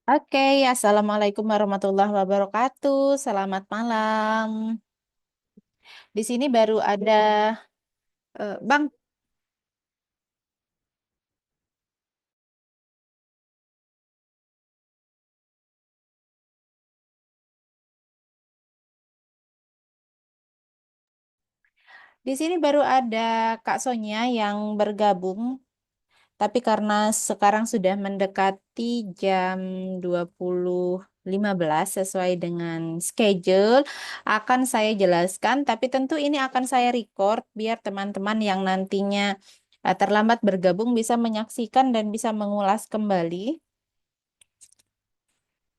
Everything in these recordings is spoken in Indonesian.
Oke, Assalamualaikum warahmatullahi wabarakatuh. Selamat malam. Di sini baru ada Bang. Di sini baru ada Kak Sonia yang bergabung. Tapi karena sekarang sudah mendekati jam 20.15 sesuai dengan schedule, akan saya jelaskan. Tapi tentu ini akan saya record biar teman-teman yang nantinya terlambat bergabung bisa menyaksikan dan bisa mengulas kembali.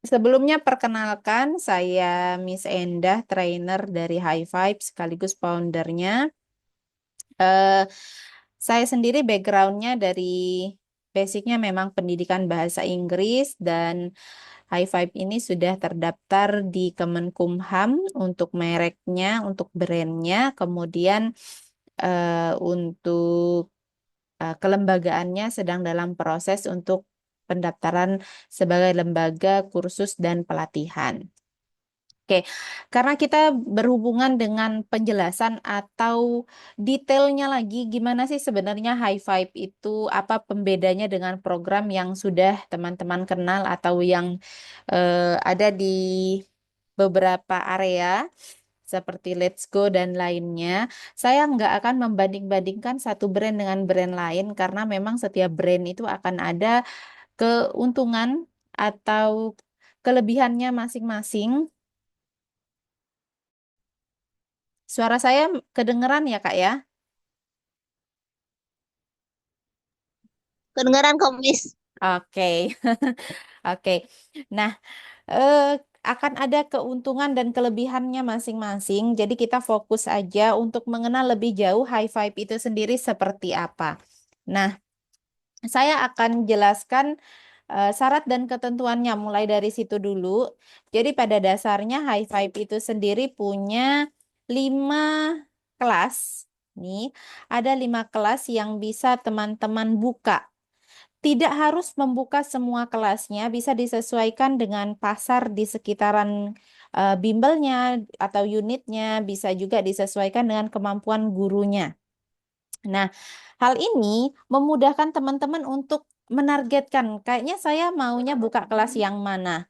Sebelumnya perkenalkan, saya Miss Endah, trainer dari High Five sekaligus foundernya. Eh, saya sendiri backgroundnya dari basicnya memang pendidikan bahasa Inggris dan High Five ini sudah terdaftar di Kemenkumham untuk mereknya, untuk brandnya, kemudian untuk kelembagaannya sedang dalam proses untuk pendaftaran sebagai lembaga kursus dan pelatihan. Oke, karena kita berhubungan dengan penjelasan atau detailnya lagi, gimana sih sebenarnya High Five itu, apa pembedanya dengan program yang sudah teman-teman kenal atau yang ada di beberapa area seperti Let's Go dan lainnya. Saya nggak akan membanding-bandingkan satu brand dengan brand lain karena memang setiap brand itu akan ada keuntungan atau kelebihannya masing-masing. Suara saya kedengeran ya, Kak ya? Kedengaran komis. Oke. Oke. Nah, eh, akan ada keuntungan dan kelebihannya masing-masing. Jadi kita fokus aja untuk mengenal lebih jauh high five itu sendiri seperti apa. Nah, saya akan jelaskan syarat dan ketentuannya mulai dari situ dulu. Jadi pada dasarnya high five itu sendiri punya 5 kelas. Nih, ada 5 kelas yang bisa teman-teman buka. Tidak harus membuka semua kelasnya, bisa disesuaikan dengan pasar di sekitaran bimbelnya atau unitnya, bisa juga disesuaikan dengan kemampuan gurunya. Nah, hal ini memudahkan teman-teman untuk menargetkan, kayaknya saya maunya buka kelas yang mana.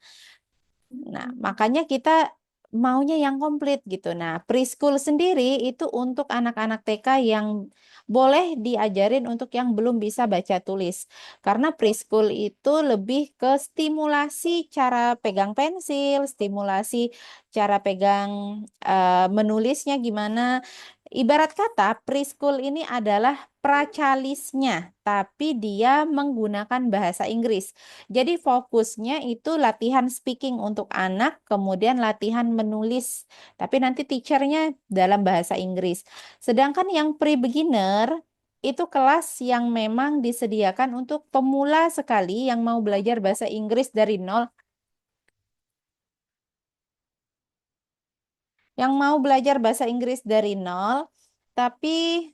Nah, makanya kita maunya yang komplit gitu. Nah, preschool sendiri itu untuk anak-anak TK yang boleh diajarin untuk yang belum bisa baca tulis. Karena preschool itu lebih ke stimulasi cara pegang pensil, stimulasi cara pegang menulisnya gimana. Ibarat kata, preschool ini adalah pracalisnya, tapi dia menggunakan bahasa Inggris. Jadi fokusnya itu latihan speaking untuk anak, kemudian latihan menulis. Tapi nanti teachernya dalam bahasa Inggris. Sedangkan yang pre-beginner itu kelas yang memang disediakan untuk pemula sekali yang mau belajar bahasa Inggris dari nol. Yang mau belajar bahasa Inggris dari nol, tapi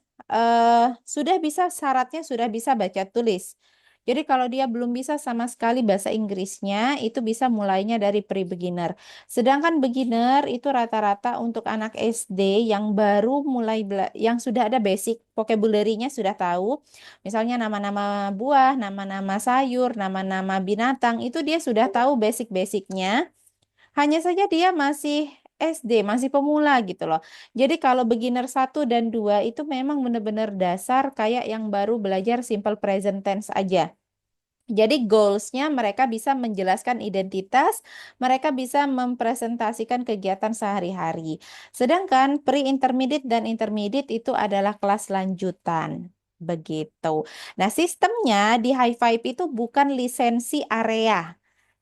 sudah bisa syaratnya sudah bisa baca tulis. Jadi kalau dia belum bisa sama sekali bahasa Inggrisnya, itu bisa mulainya dari pre-beginner. Sedangkan beginner itu rata-rata untuk anak SD yang baru mulai yang sudah ada basic vocabulary-nya sudah tahu. Misalnya nama-nama buah, nama-nama sayur, nama-nama binatang, itu dia sudah tahu basic-basicnya. Hanya saja dia masih SD, masih pemula gitu loh. Jadi kalau beginner 1 dan 2 itu memang benar-benar dasar kayak yang baru belajar simple present tense aja. Jadi goalsnya mereka bisa menjelaskan identitas, mereka bisa mempresentasikan kegiatan sehari-hari. Sedangkan pre-intermediate dan intermediate itu adalah kelas lanjutan. Begitu. Nah, sistemnya di High Five itu bukan lisensi area.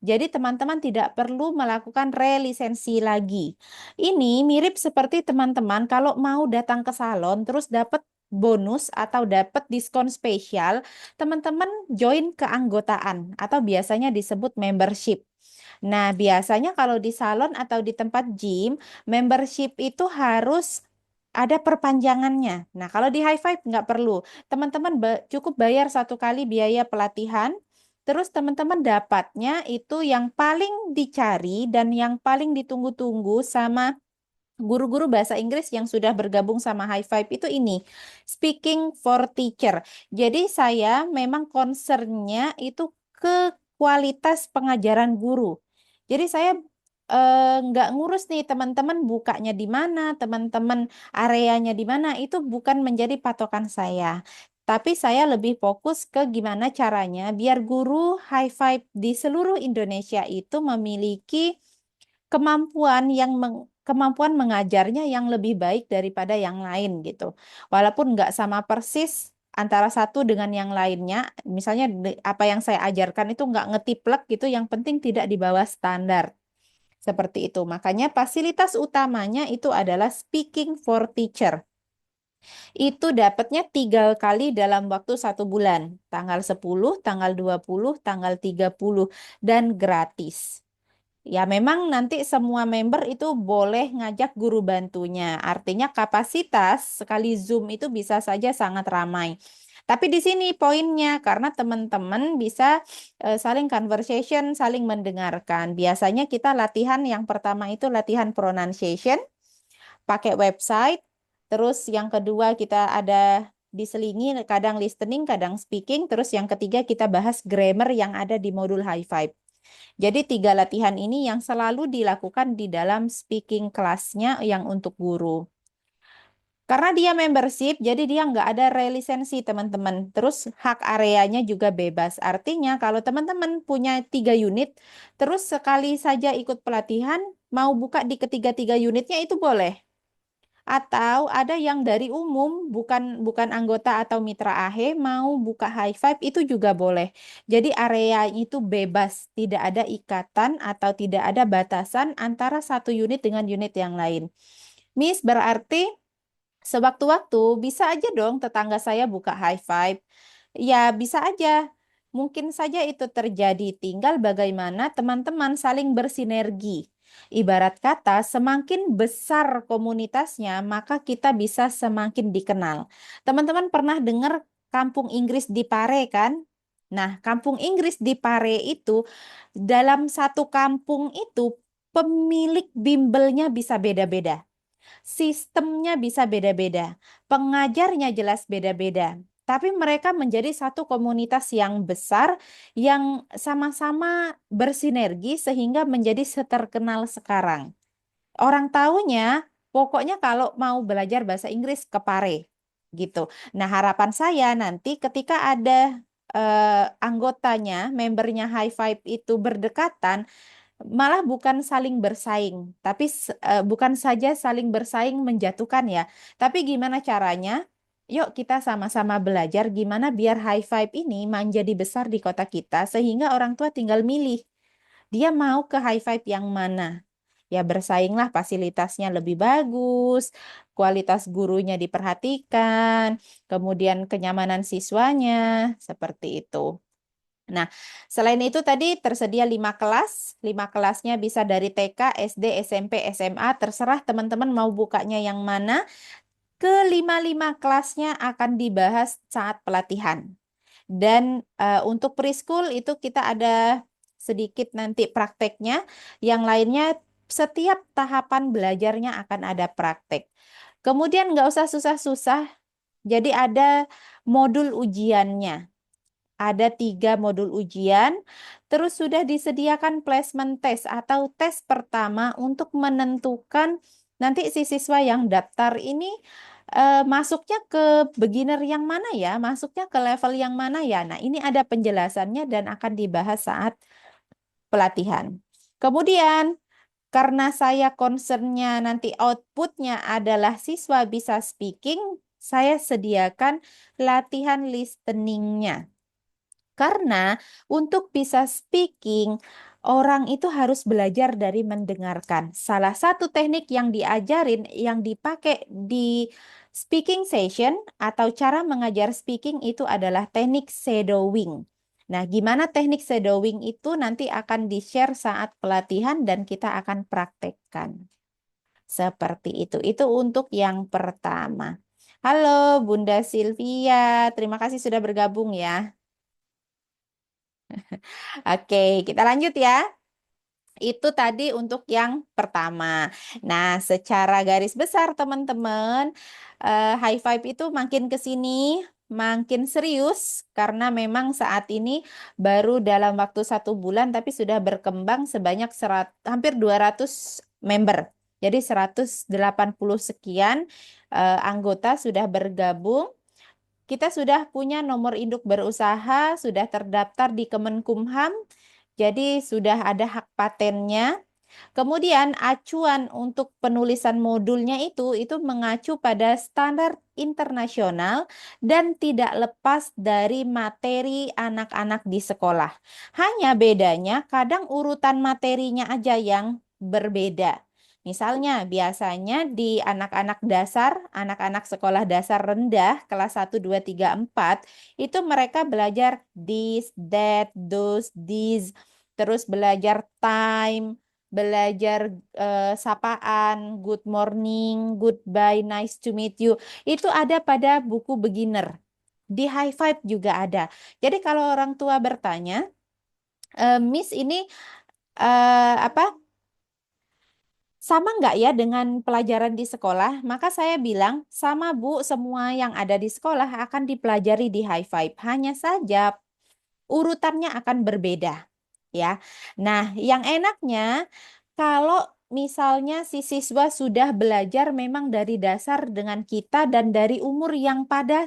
Jadi teman-teman tidak perlu melakukan relisensi lagi. Ini mirip seperti teman-teman kalau mau datang ke salon terus dapat bonus atau dapat diskon spesial, teman-teman join keanggotaan atau biasanya disebut membership. Nah, biasanya kalau di salon atau di tempat gym, membership itu harus ada perpanjangannya. Nah, kalau di High Five nggak perlu. Teman-teman cukup bayar 1 kali biaya pelatihan. Terus teman-teman dapatnya itu yang paling dicari dan yang paling ditunggu-tunggu sama guru-guru bahasa Inggris yang sudah bergabung sama High Five itu ini, Speaking for Teacher. Jadi saya memang concernnya itu ke kualitas pengajaran guru. Jadi saya nggak ngurus nih teman-teman bukanya di mana, teman-teman areanya di mana, itu bukan menjadi patokan saya. Tapi saya lebih fokus ke gimana caranya biar guru High Five di seluruh Indonesia itu memiliki kemampuan mengajarnya yang lebih baik daripada yang lain gitu. Walaupun nggak sama persis antara satu dengan yang lainnya, misalnya apa yang saya ajarkan itu nggak ngetiplek gitu, yang penting tidak di bawah standar. Seperti itu. Makanya fasilitas utamanya itu adalah Speaking for Teacher. Itu dapatnya 3 kali dalam waktu 1 bulan. Tanggal 10, tanggal 20, tanggal 30. Dan gratis. Ya, memang nanti semua member itu boleh ngajak guru bantunya. Artinya kapasitas sekali Zoom itu bisa saja sangat ramai. Tapi di sini poinnya, karena teman-teman bisa saling conversation, saling mendengarkan. Biasanya kita latihan yang pertama itu latihan pronunciation, pakai website. Terus yang kedua kita ada diselingi, kadang listening, kadang speaking. Terus yang ketiga kita bahas grammar yang ada di modul High Five. Jadi 3 latihan ini yang selalu dilakukan di dalam speaking kelasnya yang untuk guru. Karena dia membership, jadi dia nggak ada relisensi teman-teman. Terus hak areanya juga bebas. Artinya kalau teman-teman punya 3 unit, terus sekali saja ikut pelatihan, mau buka di ketiga-tiga unitnya itu boleh. Atau ada yang dari umum, bukan bukan anggota atau mitra AHE, mau buka High Five itu juga boleh. Jadi area itu bebas, tidak ada ikatan atau tidak ada batasan antara satu unit dengan unit yang lain. Miss, berarti sewaktu-waktu bisa aja dong tetangga saya buka High Five. Ya, bisa aja. Mungkin saja itu terjadi, tinggal bagaimana teman-teman saling bersinergi. Ibarat kata, semakin besar komunitasnya, maka kita bisa semakin dikenal. Teman-teman pernah dengar Kampung Inggris di Pare kan? Nah, Kampung Inggris di Pare itu, dalam satu kampung itu, pemilik bimbelnya bisa beda-beda. Sistemnya bisa beda-beda, pengajarnya jelas beda-beda, tapi mereka menjadi satu komunitas yang besar yang sama-sama bersinergi sehingga menjadi seterkenal sekarang. Orang taunya, pokoknya kalau mau belajar bahasa Inggris ke Pare gitu. Nah, harapan saya nanti ketika ada anggotanya, membernya High Five itu berdekatan, malah bukan saling bersaing, tapi bukan saja saling bersaing menjatuhkan ya, tapi gimana caranya? Yuk kita sama-sama belajar gimana biar High Five ini menjadi besar di kota kita sehingga orang tua tinggal milih dia mau ke High Five yang mana. Ya bersainglah, fasilitasnya lebih bagus, kualitas gurunya diperhatikan, kemudian kenyamanan siswanya, seperti itu. Nah, selain itu tadi tersedia 5 kelas. 5 kelasnya bisa dari TK, SD, SMP, SMA. Terserah teman-teman mau bukanya yang mana. Kelima-lima kelasnya akan dibahas saat pelatihan. Dan untuk preschool itu kita ada sedikit nanti prakteknya. Yang lainnya setiap tahapan belajarnya akan ada praktek. Kemudian nggak usah susah-susah. Jadi ada modul ujiannya. Ada 3 modul ujian, terus sudah disediakan placement test atau tes pertama untuk menentukan nanti si siswa yang daftar ini masuknya ke beginner yang mana ya, masuknya ke level yang mana ya. Nah, ini ada penjelasannya dan akan dibahas saat pelatihan. Kemudian, karena saya concernnya nanti outputnya adalah siswa bisa speaking, saya sediakan latihan listeningnya. Karena untuk bisa speaking, orang itu harus belajar dari mendengarkan. Salah satu teknik yang diajarin, yang dipakai di speaking session atau cara mengajar speaking itu adalah teknik shadowing. Nah, gimana teknik shadowing itu nanti akan di-share saat pelatihan dan kita akan praktekkan. Seperti itu. Itu untuk yang pertama. Halo Bunda Sylvia, terima kasih sudah bergabung ya. Oke, kita lanjut ya. Itu tadi untuk yang pertama. Nah, secara garis besar teman-teman, high five itu makin ke sini makin serius karena memang saat ini baru dalam waktu 1 bulan tapi sudah berkembang sebanyak hampir 200 member. Jadi 180 sekian anggota sudah bergabung. Kita sudah punya nomor induk berusaha, sudah terdaftar di Kemenkumham, jadi sudah ada hak patennya. Kemudian acuan untuk penulisan modulnya itu mengacu pada standar internasional dan tidak lepas dari materi anak-anak di sekolah. Hanya bedanya kadang urutan materinya aja yang berbeda. Misalnya biasanya di anak-anak dasar, anak-anak sekolah dasar rendah kelas 1, 2, 3, 4 itu mereka belajar this, that, those, these, terus belajar time, belajar sapaan, good morning, goodbye, nice to meet you. Itu ada pada buku beginner. Di high five juga ada. Jadi kalau orang tua bertanya, Miss ini apa sama nggak ya dengan pelajaran di sekolah? Maka saya bilang, sama Bu, semua yang ada di sekolah akan dipelajari di high five. Hanya saja urutannya akan berbeda. Ya. Nah, yang enaknya kalau misalnya si siswa sudah belajar memang dari dasar dengan kita dan dari umur yang pada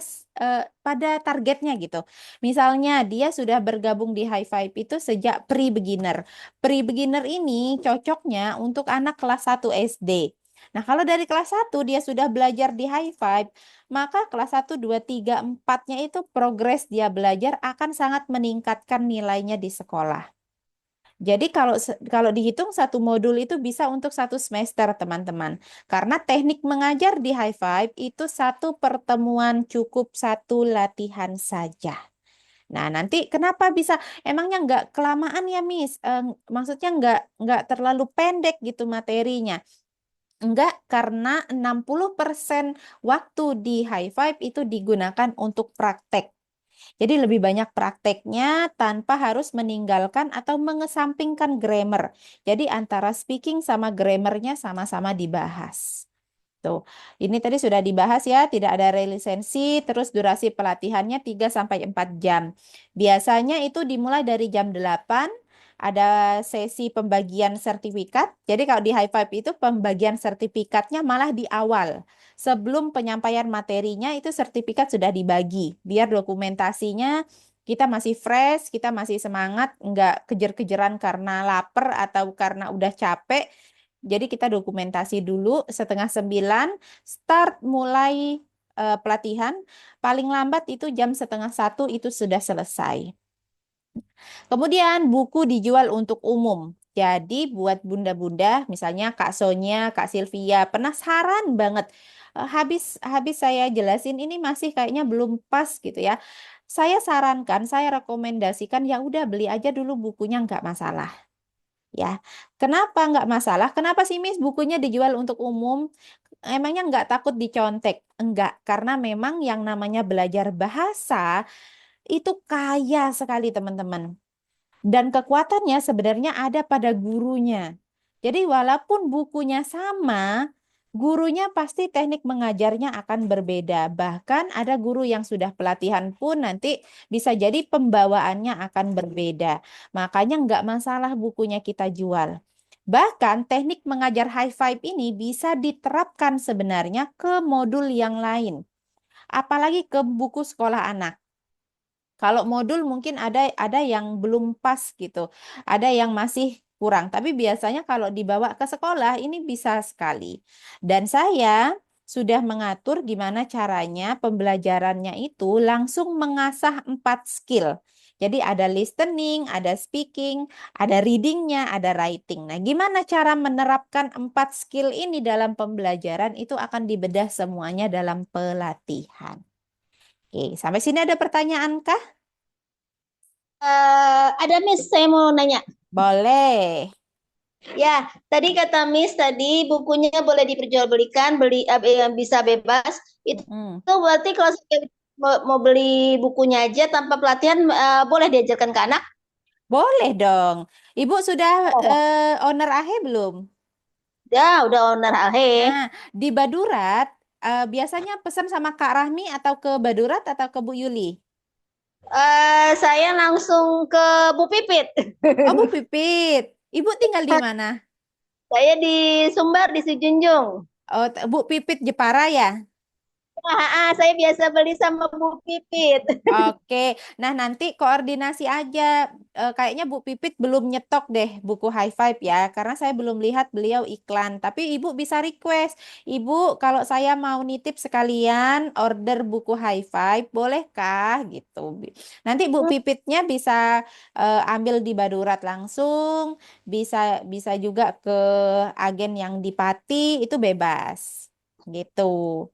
targetnya gitu. Misalnya dia sudah bergabung di high five itu sejak pre-beginner. Pre-beginner ini cocoknya untuk anak kelas 1 SD. Nah, kalau dari kelas 1 dia sudah belajar di high five, maka kelas 1, 2, 3, 4-nya itu progres dia belajar akan sangat meningkatkan nilainya di sekolah. Jadi kalau dihitung satu modul itu bisa untuk 1 semester, teman-teman. Karena teknik mengajar di high five itu satu pertemuan cukup 1 latihan saja. Nah, nanti kenapa bisa? Emangnya nggak kelamaan ya, Miss? Maksudnya nggak terlalu pendek gitu materinya. Enggak, karena 60% waktu di high five itu digunakan untuk praktek. Jadi lebih banyak prakteknya tanpa harus meninggalkan atau mengesampingkan grammar. Jadi antara speaking sama grammarnya sama-sama dibahas. Tuh, ini tadi sudah dibahas ya, tidak ada relisensi, terus durasi pelatihannya 3 sampai 4 jam. Biasanya itu dimulai dari jam 8, ada sesi pembagian sertifikat. Jadi kalau di High Five itu pembagian sertifikatnya malah di awal. Sebelum penyampaian materinya itu sertifikat sudah dibagi, biar dokumentasinya kita masih fresh, kita masih semangat, nggak kejar-kejaran karena lapar atau karena udah capek. Jadi kita dokumentasi dulu 8:30, start mulai pelatihan. Paling lambat itu jam 12:30 itu sudah selesai. Kemudian buku dijual untuk umum. Jadi buat bunda-bunda, misalnya Kak Sonia, Kak Sylvia, penasaran banget. Habis habis saya jelasin ini masih kayaknya belum pas gitu ya. Saya sarankan, saya rekomendasikan ya udah beli aja dulu bukunya nggak masalah. Ya, kenapa nggak masalah? Kenapa sih Miss bukunya dijual untuk umum? Emangnya nggak takut dicontek? Enggak, karena memang yang namanya belajar bahasa itu kaya sekali teman-teman. Dan kekuatannya sebenarnya ada pada gurunya. Jadi walaupun bukunya sama, gurunya pasti teknik mengajarnya akan berbeda. Bahkan ada guru yang sudah pelatihan pun nanti bisa jadi pembawaannya akan berbeda. Makanya nggak masalah bukunya kita jual. Bahkan teknik mengajar high five ini bisa diterapkan sebenarnya ke modul yang lain. Apalagi ke buku sekolah anak. Kalau modul mungkin ada yang belum pas gitu, ada yang masih kurang. Tapi biasanya kalau dibawa ke sekolah ini bisa sekali. Dan saya sudah mengatur gimana caranya pembelajarannya itu langsung mengasah 4 skill. Jadi ada listening, ada speaking, ada readingnya, ada writing. Nah, gimana cara menerapkan 4 skill ini dalam pembelajaran itu akan dibedah semuanya dalam pelatihan. Oke, sampai sini ada pertanyaan kah? Ada Miss, saya mau nanya. Boleh. Ya, tadi kata Miss tadi bukunya boleh diperjualbelikan, bisa bebas. Itu Mm. berarti kalau saya mau beli bukunya aja tanpa pelatihan boleh diajarkan ke anak? Boleh dong. Ibu sudah Oh, owner AHE belum? udah owner Alhe. Nah, di Badurat biasanya pesan sama Kak Rahmi atau ke Badurat atau ke Bu Yuli? Saya langsung ke Bu Pipit. Oh, Bu Pipit. Ibu tinggal di mana? Saya di Sumbar di Sijunjung. Oh, Bu Pipit Jepara ya? Saya biasa beli sama Bu Pipit. Oke, nah nanti koordinasi aja. Kayaknya Bu Pipit belum nyetok deh buku High Five ya, karena saya belum lihat beliau iklan. Tapi Ibu bisa request, Ibu kalau saya mau nitip sekalian order buku High Five, bolehkah gitu? Nanti Bu Pipitnya bisa ambil di Badurat langsung, bisa bisa juga ke agen yang di Pati, itu bebas, gitu.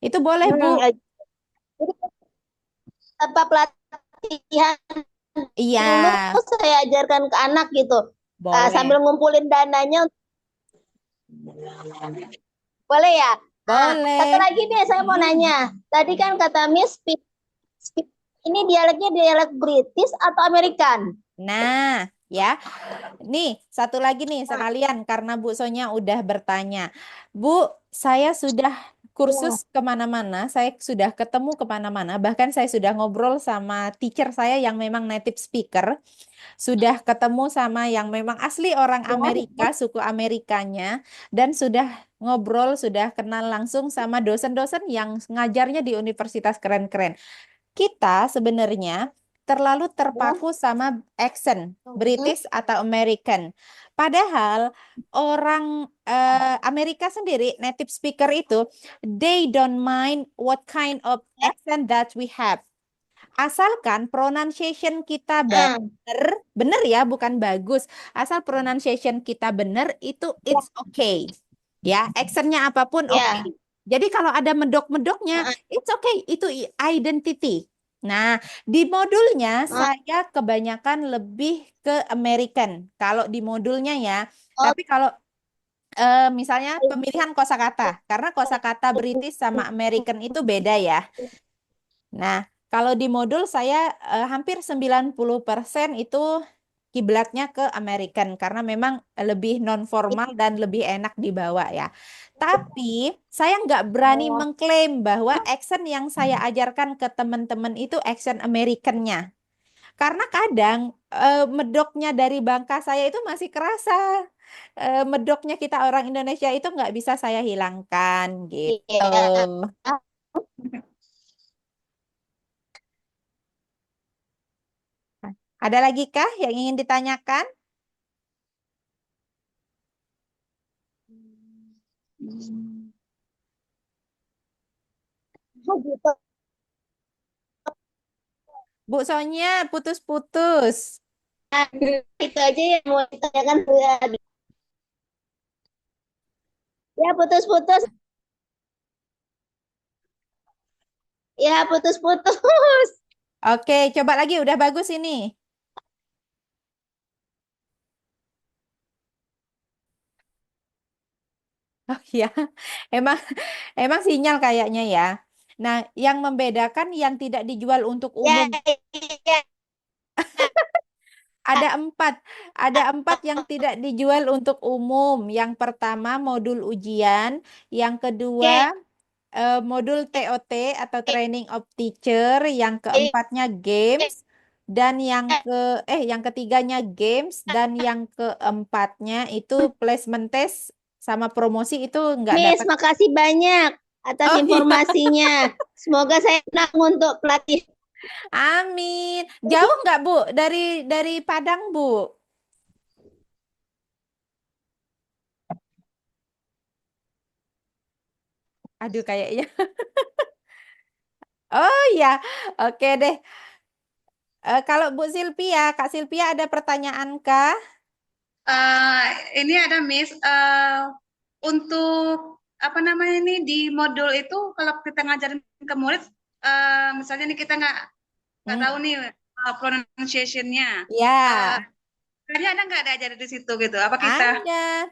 Itu boleh Bu. Jadi tanpa pelatihan Iya, dulu saya ajarkan ke anak gitu. Sambil boleh. ngumpulin dananya, boleh ya? Satu Boleh. lagi nih saya mau Mm. nanya. Tadi kan kata Miss, ini dialeknya dialek British atau American? Nah, ya. Nih, satu lagi nih sekalian karena Bu Sonya udah bertanya. Bu, saya sudah kursus Ya. kemana-mana, saya sudah ketemu kemana-mana, bahkan saya sudah ngobrol sama teacher saya yang memang native speaker, sudah ketemu sama yang memang asli orang Amerika, suku Amerikanya, dan sudah ngobrol, sudah kenal langsung sama dosen-dosen yang ngajarnya di universitas keren-keren. Kita sebenarnya terlalu terpaku sama accent British atau American. Padahal orang Amerika sendiri, native speaker itu, they don't mind what kind of accent that we have. Asalkan pronunciation kita benar, benar ya, bukan bagus. Asal pronunciation kita benar, itu it's okay. Ya, accentnya apapun oke. Ya. Jadi kalau ada medok-medoknya, it's okay, itu identity. Nah, di modulnya saya kebanyakan lebih ke American. Kalau di modulnya ya, Oh, tapi kalau misalnya pemilihan kosakata, karena kosakata British sama American itu beda ya. Nah, kalau di modul saya hampir 90% itu kiblatnya ke American karena memang lebih non formal dan lebih enak dibawa ya. Tapi saya nggak berani mengklaim bahwa accent yang saya ajarkan ke teman-teman itu accent Americannya. Karena kadang medoknya dari bangka saya itu masih kerasa. Medoknya kita orang Indonesia itu nggak bisa saya hilangkan gitu. iya. Ada lagi kah yang ingin ditanyakan? Oh, gitu. Bu Sonya, putus-putus. Itu aja yang mau ditanyakan. Ya, putus-putus. Ya, putus-putus. Oke, coba lagi. Udah bagus ini. Oh ya, emang emang sinyal kayaknya ya. Nah, yang membedakan yang tidak dijual untuk Ya, umum ya. ada empat. Ada empat yang tidak dijual untuk umum. Yang pertama modul ujian, yang Oke. kedua modul TOT atau Training of Teacher, yang keempatnya games, dan yang ketiganya games, dan yang keempatnya itu placement test sama promosi itu nggak Miss, dapat. makasih banyak atas Oh iya, informasinya. Semoga saya menang untuk pelatih. amin. Jauh nggak Bu dari Padang Bu? Aduh kayaknya. Oh iya, oke deh. Kalau Bu Silvia, Kak Silvia ada pertanyaan kah? Eh, ini ada Miss, untuk apa namanya ini di modul itu kalau kita ngajarin ke murid, misalnya nih kita nggak tahu Hmm, nih pronunciation-nya, ya, kayaknya ada nggak diajarin di situ gitu? Apa kita ada.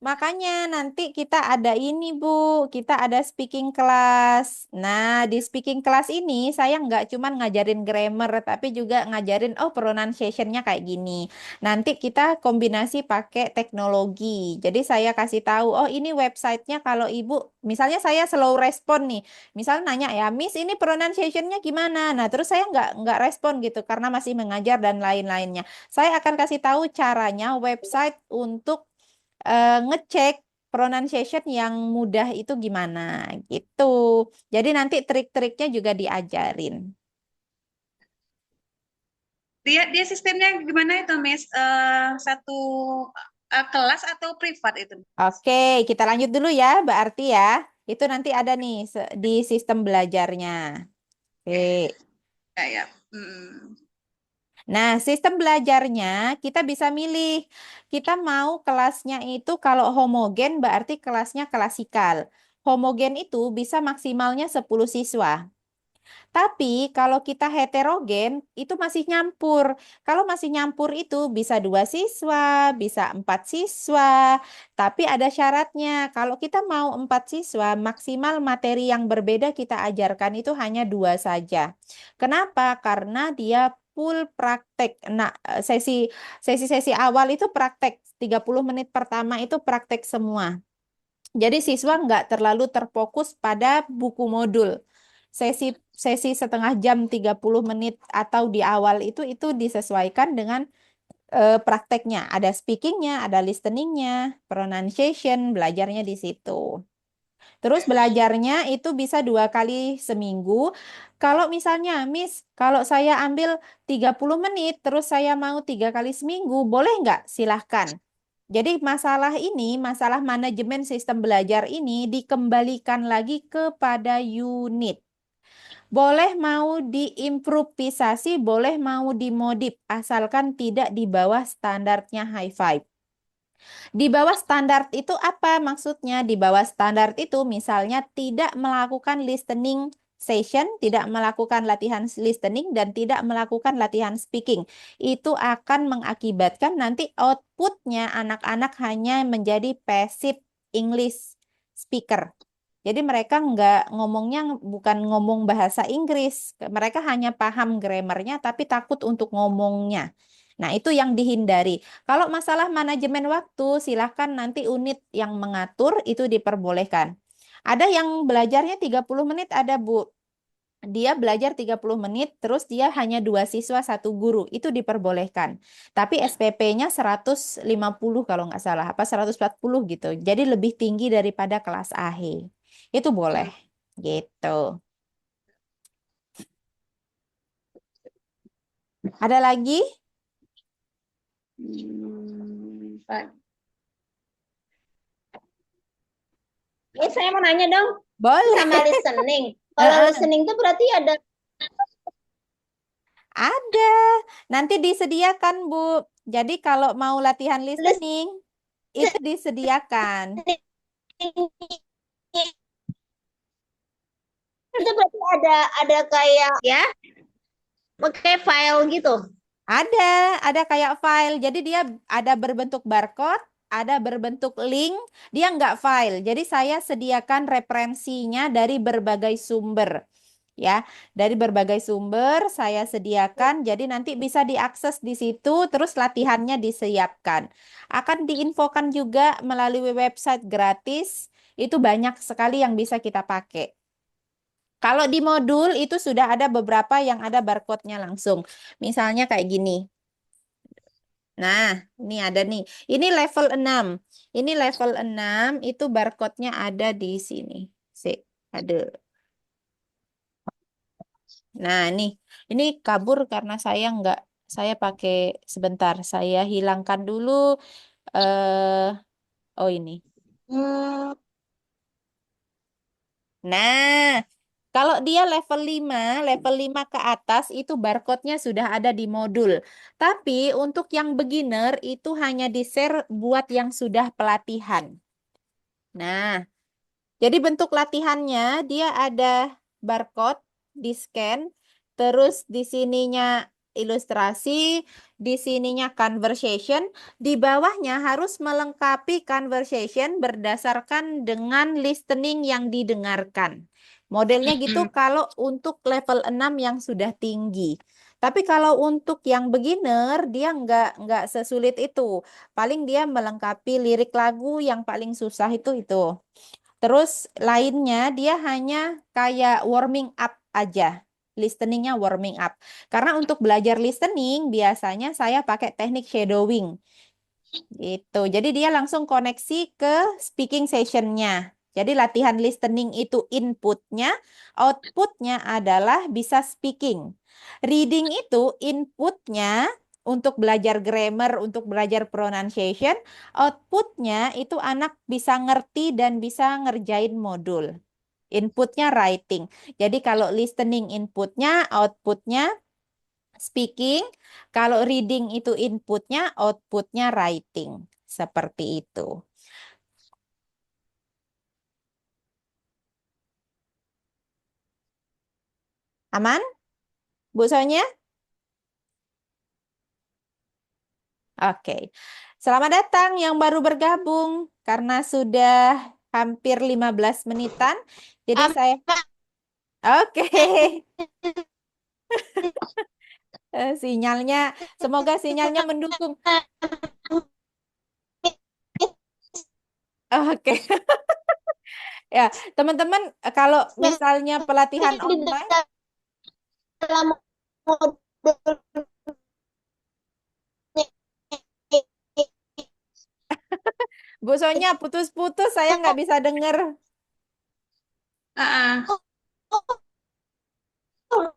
Makanya nanti kita ada ini Bu, kita ada speaking class. Nah, di speaking class ini saya nggak cuma ngajarin grammar, tapi juga ngajarin pronunciation-nya kayak gini. Nanti kita kombinasi pakai teknologi. Jadi saya kasih tahu, oh ini websitenya kalau Ibu, misalnya saya slow respon nih. Misal nanya ya, Miss ini pronunciation-nya gimana? Nah, terus saya nggak respon gitu karena masih mengajar dan lain-lainnya. Saya akan kasih tahu caranya website untuk ngecek pronunciation yang mudah itu gimana gitu. Jadi nanti trik-triknya juga diajarin. Dia sistemnya gimana itu, Miss? Satu kelas atau privat itu? Oke, kita lanjut dulu ya, Mbak Arti ya. Itu nanti ada nih di sistem belajarnya. Oke. Ya, ya. Hmm. Nah, sistem belajarnya kita bisa milih. Kita mau kelasnya itu kalau homogen berarti kelasnya klasikal. Homogen itu bisa maksimalnya 10 siswa. Tapi kalau kita heterogen itu masih nyampur. Kalau masih nyampur itu bisa 2 siswa, bisa 4 siswa. Tapi ada syaratnya. Kalau kita mau 4 siswa, maksimal materi yang berbeda kita ajarkan itu hanya 2 saja. Kenapa? Karena dia full praktek. Nah, sesi awal itu praktek. 30 menit pertama itu praktek semua. Jadi siswa nggak terlalu terfokus pada buku modul. Sesi setengah jam 30 menit atau di awal itu disesuaikan dengan prakteknya. Ada speakingnya, ada listeningnya, pronunciation, belajarnya di situ. Terus belajarnya itu bisa 2 kali seminggu. Kalau misalnya, Miss, kalau saya ambil 30 menit, terus saya mau 3 kali seminggu, boleh nggak? Silahkan. Jadi masalah ini, masalah manajemen sistem belajar ini dikembalikan lagi kepada unit. Boleh mau diimprovisasi, boleh mau dimodif, asalkan tidak di bawah standarnya high five. Di bawah standar itu apa maksudnya? Di bawah standar itu misalnya tidak melakukan listening session, tidak melakukan latihan listening, dan tidak melakukan latihan speaking. Itu akan mengakibatkan nanti outputnya anak-anak hanya menjadi passive English speaker. Jadi mereka nggak ngomongnya bukan ngomong bahasa Inggris. Mereka hanya paham grammarnya tapi takut untuk ngomongnya. Nah, itu yang dihindari. Kalau masalah manajemen waktu, silahkan nanti unit yang mengatur itu diperbolehkan. Ada yang belajarnya 30 menit, ada Bu. Dia belajar 30 menit, terus dia hanya 2 siswa, 1 guru. Itu diperbolehkan. Tapi SPP-nya 150 kalau nggak salah, apa 140 gitu. Jadi lebih tinggi daripada kelas AHE. Itu boleh. Gitu. Ada lagi? Pak. Ini saya mau nanya dong, Boleh. sama listening. Kalau Heeh. listening itu berarti ada Ada. Nanti disediakan, Bu. Jadi kalau mau latihan listening, itu disediakan. listening itu berarti ada kayak ya, pakai file gitu. Ada kayak file. Jadi dia ada berbentuk barcode, ada berbentuk link, dia nggak file. Jadi saya sediakan referensinya dari berbagai sumber. Ya, dari berbagai sumber saya sediakan. Jadi nanti bisa diakses di situ, terus latihannya disiapkan. Akan diinfokan juga melalui website gratis. Itu banyak sekali yang bisa kita pakai. Kalau di modul itu sudah ada beberapa yang ada barcode-nya langsung. Misalnya kayak gini. Nah, ini ada nih. Ini level 6. Ini level 6 itu barcode-nya ada di sini. Sik, ada. Nah, ini kabur karena saya pakai sebentar. Saya hilangkan dulu. eh oh ini. Hmm, Nah, kalau dia level 5 ke atas itu barcode-nya sudah ada di modul. Tapi untuk yang beginner itu hanya di-share buat yang sudah pelatihan. Nah, jadi bentuk latihannya dia ada barcode di-scan, terus di sininya ilustrasi, di sininya conversation, di bawahnya harus melengkapi conversation berdasarkan dengan listening yang didengarkan. Modelnya gitu kalau untuk level 6 yang sudah tinggi. Tapi kalau untuk yang beginner, dia nggak sesulit itu. Paling dia melengkapi lirik lagu yang paling susah itu. Terus lainnya dia hanya kayak warming up aja. Listeningnya warming up. Karena untuk belajar listening biasanya saya pakai teknik shadowing. Gitu. Jadi dia langsung koneksi ke speaking sessionnya. Jadi latihan listening itu inputnya, outputnya adalah bisa speaking. Reading itu inputnya untuk belajar grammar, untuk belajar pronunciation, outputnya itu anak bisa ngerti dan bisa ngerjain modul. Inputnya writing. Jadi kalau listening inputnya, outputnya speaking. Kalau reading itu inputnya, outputnya writing. Seperti itu. Aman, Bu Sonya? Oke. Selamat datang yang baru bergabung. Karena sudah hampir 15 menitan. Jadi saya... Oke. Sinyalnya, semoga sinyalnya mendukung. Oke. Ya, teman-teman, kalau misalnya pelatihan Di online, dalam modul Bu Sonya putus-putus, saya nggak bisa dengar. Ah, ah.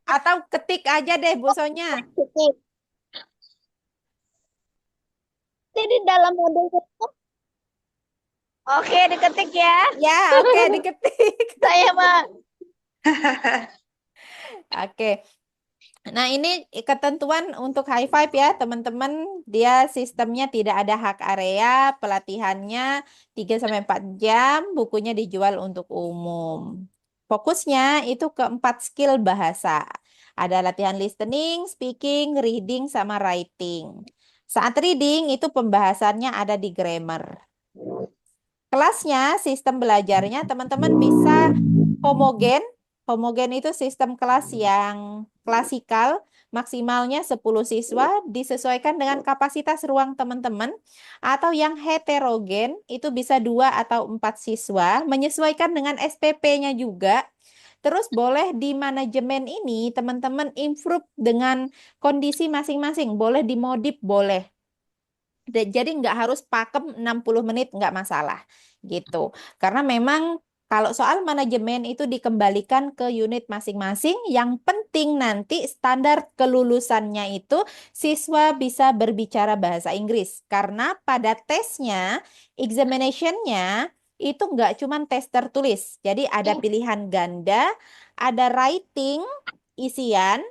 Atau ketik aja deh, Bu Sonya. Jadi dalam modul itu, oke, diketik ya. Ya, oke, diketik. Saya mah Oke. Nah, ini ketentuan untuk high five ya, teman-teman. Dia sistemnya tidak ada hak area, pelatihannya 3 sampai 4 jam, bukunya dijual untuk umum. Fokusnya itu ke 4 skill bahasa. Ada latihan listening, speaking, reading, sama writing. Saat reading itu pembahasannya ada di grammar. Kelasnya, sistem belajarnya teman-teman bisa homogen. Homogen itu sistem kelas yang klasikal, maksimalnya 10 siswa, disesuaikan dengan kapasitas ruang teman-teman. Atau yang heterogen, itu bisa 2 atau 4 siswa, menyesuaikan dengan SPP-nya juga. Terus boleh di manajemen ini teman-teman improve dengan kondisi masing-masing. Boleh dimodif, boleh. Jadi nggak harus pakem 60 menit, nggak masalah gitu. Karena memang kalau soal manajemen itu dikembalikan ke unit masing-masing. Yang penting nanti standar kelulusannya itu siswa bisa berbicara bahasa Inggris. Karena pada tesnya, examination-nya itu nggak cuma tes tertulis. Jadi ada pilihan ganda, ada writing, isian.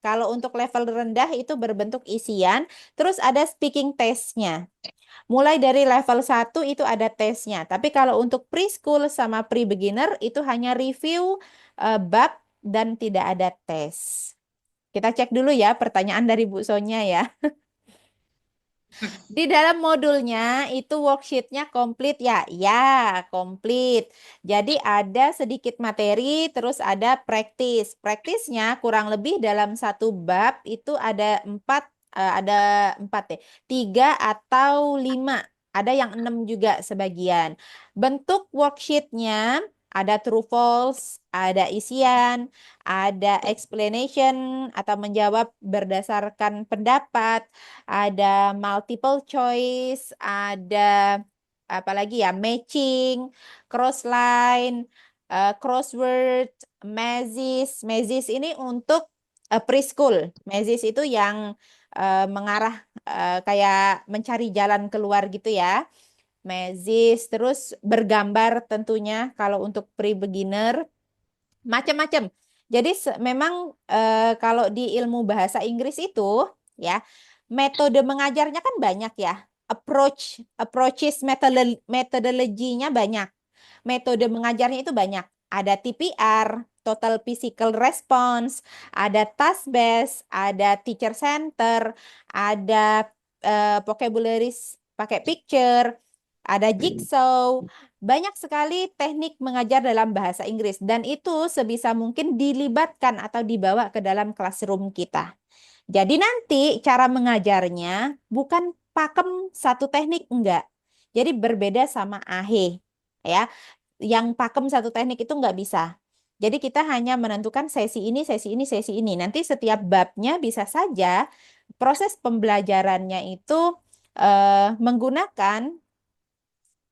Kalau untuk level rendah itu berbentuk isian, terus ada speaking testnya. Mulai dari level 1 itu ada tesnya. Tapi kalau untuk preschool sama pre-beginner itu hanya review bab dan tidak ada tes. Kita cek dulu ya pertanyaan dari Bu Sonya ya. Di dalam modulnya itu worksheetnya komplit ya? Ya, komplit. Jadi ada sedikit materi, terus ada praktis. Praktisnya kurang lebih dalam satu bab itu ada empat deh, 3 atau 5. Ada yang 6 juga sebagian. Bentuk worksheetnya ada true false, ada isian, ada explanation atau menjawab berdasarkan pendapat, ada multiple choice, ada apa lagi ya, matching, crossline, crossword, mazis. Mazis ini untuk preschool. Mazis itu yang mengarah kayak mencari jalan keluar gitu ya. Mazis, terus bergambar tentunya kalau untuk pre-beginner. Macam-macam. Jadi memang kalau di ilmu bahasa Inggris itu ya metode mengajarnya kan banyak ya. Approaches metodologinya banyak. Metode mengajarnya itu banyak. ada TPR, Total Physical Response, ada task based, ada teacher center, ada vocabularies pakai picture, ada jigsaw, banyak sekali teknik mengajar dalam bahasa Inggris dan itu sebisa mungkin dilibatkan atau dibawa ke dalam classroom kita. Jadi nanti cara mengajarnya bukan pakem satu teknik enggak. Jadi berbeda sama AHE ya. Yang pakem satu teknik itu enggak bisa. Jadi kita hanya menentukan sesi ini, sesi ini, sesi ini. Nanti setiap babnya bisa saja proses pembelajarannya itu menggunakan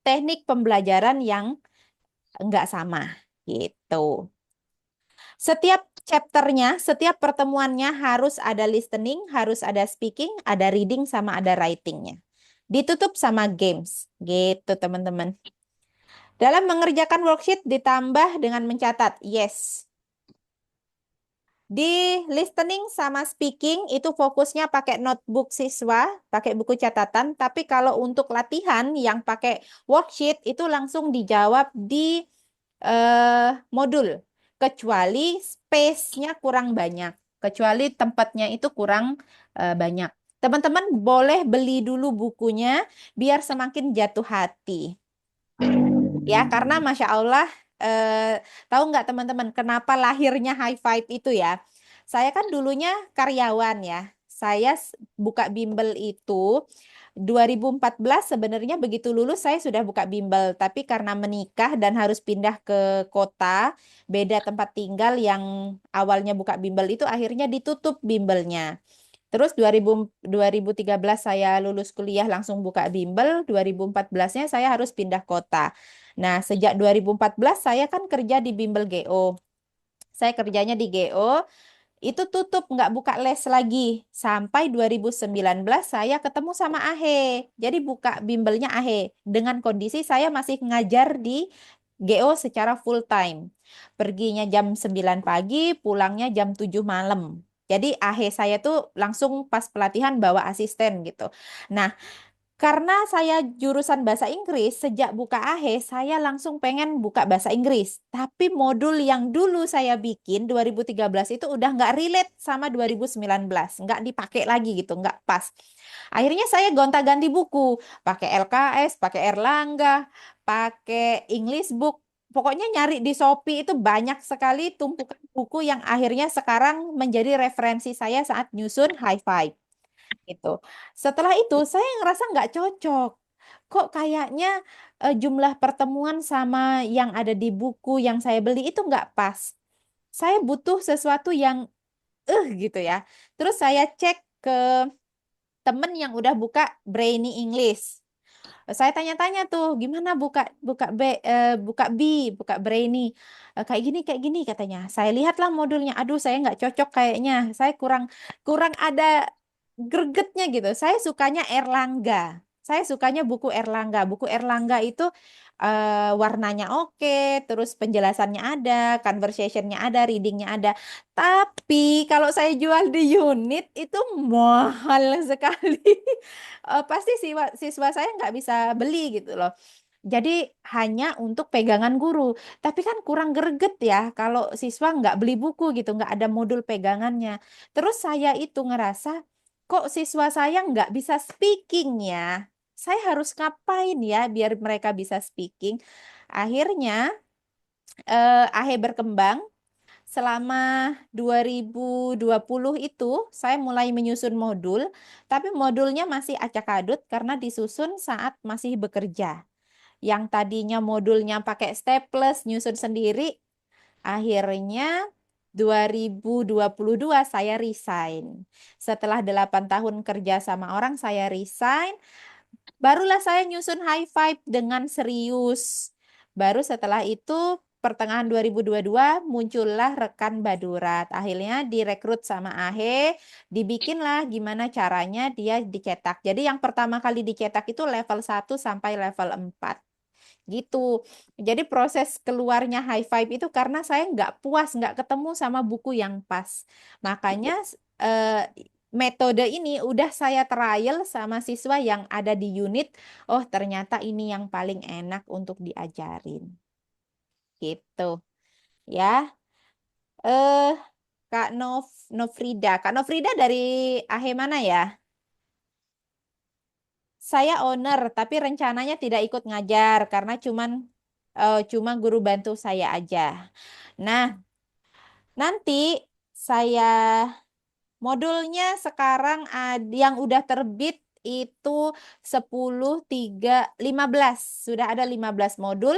teknik pembelajaran yang enggak sama gitu. Setiap chapternya, setiap pertemuannya harus ada listening, harus ada speaking, ada reading, sama ada writingnya. Ditutup sama games, gitu teman-teman. Dalam mengerjakan worksheet ditambah dengan mencatat, yes. Di listening sama speaking itu fokusnya pakai notebook siswa, pakai buku catatan. Tapi kalau untuk latihan yang pakai worksheet itu langsung dijawab di modul. Kecuali space-nya kurang banyak. Kecuali tempatnya itu kurang banyak. Teman-teman boleh beli dulu bukunya biar semakin jatuh hati. Ya, karena Masya Allah, tahu nggak teman-teman kenapa lahirnya High Five itu ya? Saya kan dulunya karyawan ya. Saya buka bimbel itu 2014 sebenarnya begitu lulus saya sudah buka bimbel. Tapi karena menikah dan harus pindah ke kota, beda tempat tinggal yang awalnya buka bimbel itu akhirnya ditutup bimbelnya. Terus 2013 saya lulus kuliah langsung buka bimbel, 2014-nya saya harus pindah kota. Nah, sejak 2014 saya kan kerja di bimbel GO. Saya kerjanya di GO, itu tutup, nggak buka les lagi. Sampai 2019 saya ketemu sama Ahe. Jadi buka bimbelnya Ahe. Dengan kondisi saya masih ngajar di GO secara full time. Perginya jam 9 pagi, pulangnya jam 7 malam. Jadi Ahe saya tuh langsung pas pelatihan bawa asisten gitu. Nah, karena saya jurusan bahasa Inggris, sejak buka AHE, saya langsung pengen buka bahasa Inggris. Tapi modul yang dulu saya bikin 2013 itu udah nggak relate sama 2019. Nggak dipakai lagi gitu, nggak pas. Akhirnya saya gonta-ganti buku. Pakai LKS, pakai Erlangga, pakai English book. Pokoknya nyari di Shopee itu banyak sekali tumpukan buku yang akhirnya sekarang menjadi referensi saya saat nyusun high five gitu. Setelah itu saya ngerasa nggak cocok. Kok kayaknya jumlah pertemuan sama yang ada di buku yang saya beli itu nggak pas. Saya butuh sesuatu yang gitu ya. Terus saya cek ke temen yang udah buka Brainy English. Saya tanya-tanya tuh, gimana buka buka buka buka Brainy. Kayak gini katanya. Saya lihatlah modulnya. Aduh, saya nggak cocok kayaknya. Saya kurang kurang ada gregetnya gitu. Saya sukanya Erlangga. Saya sukanya buku Erlangga. Buku Erlangga itu warnanya oke, terus penjelasannya ada, conversationnya ada, readingnya ada. Tapi kalau saya jual di unit itu mahal sekali. Pasti siswa saya nggak bisa beli gitu loh. Jadi hanya untuk pegangan guru. Tapi kan kurang greget ya kalau siswa nggak beli buku gitu, nggak ada modul pegangannya. Terus saya itu ngerasa, kok siswa saya nggak bisa speaking ya? Saya harus ngapain ya biar mereka bisa speaking? Akhirnya AHE berkembang. Selama 2020 itu saya mulai menyusun modul, tapi modulnya masih acak-adut karena disusun saat masih bekerja. Yang tadinya modulnya pakai staples, nyusun sendiri, akhirnya 2022 saya resign. Setelah 8 tahun kerja sama orang, saya resign. Barulah saya nyusun high five dengan serius. Baru setelah itu pertengahan 2022 muncullah rekan Badurat. Akhirnya direkrut sama Ahe, dibikinlah gimana caranya dia dicetak. Jadi yang pertama kali dicetak itu level 1 sampai level 4 gitu. Jadi proses keluarnya high five itu karena saya nggak puas, nggak ketemu sama buku yang pas. Makanya metode ini udah saya trial sama siswa yang ada di unit. Oh, ternyata ini yang paling enak untuk diajarin. Gitu. ya. Eh, Kak Nofrida. Kak Nofrida dari AHE mana ya? Saya owner, tapi rencananya tidak ikut ngajar karena cuma guru bantu saya aja. Nah, nanti saya modulnya sekarang yang udah terbit itu 15. Sudah ada 15 modul.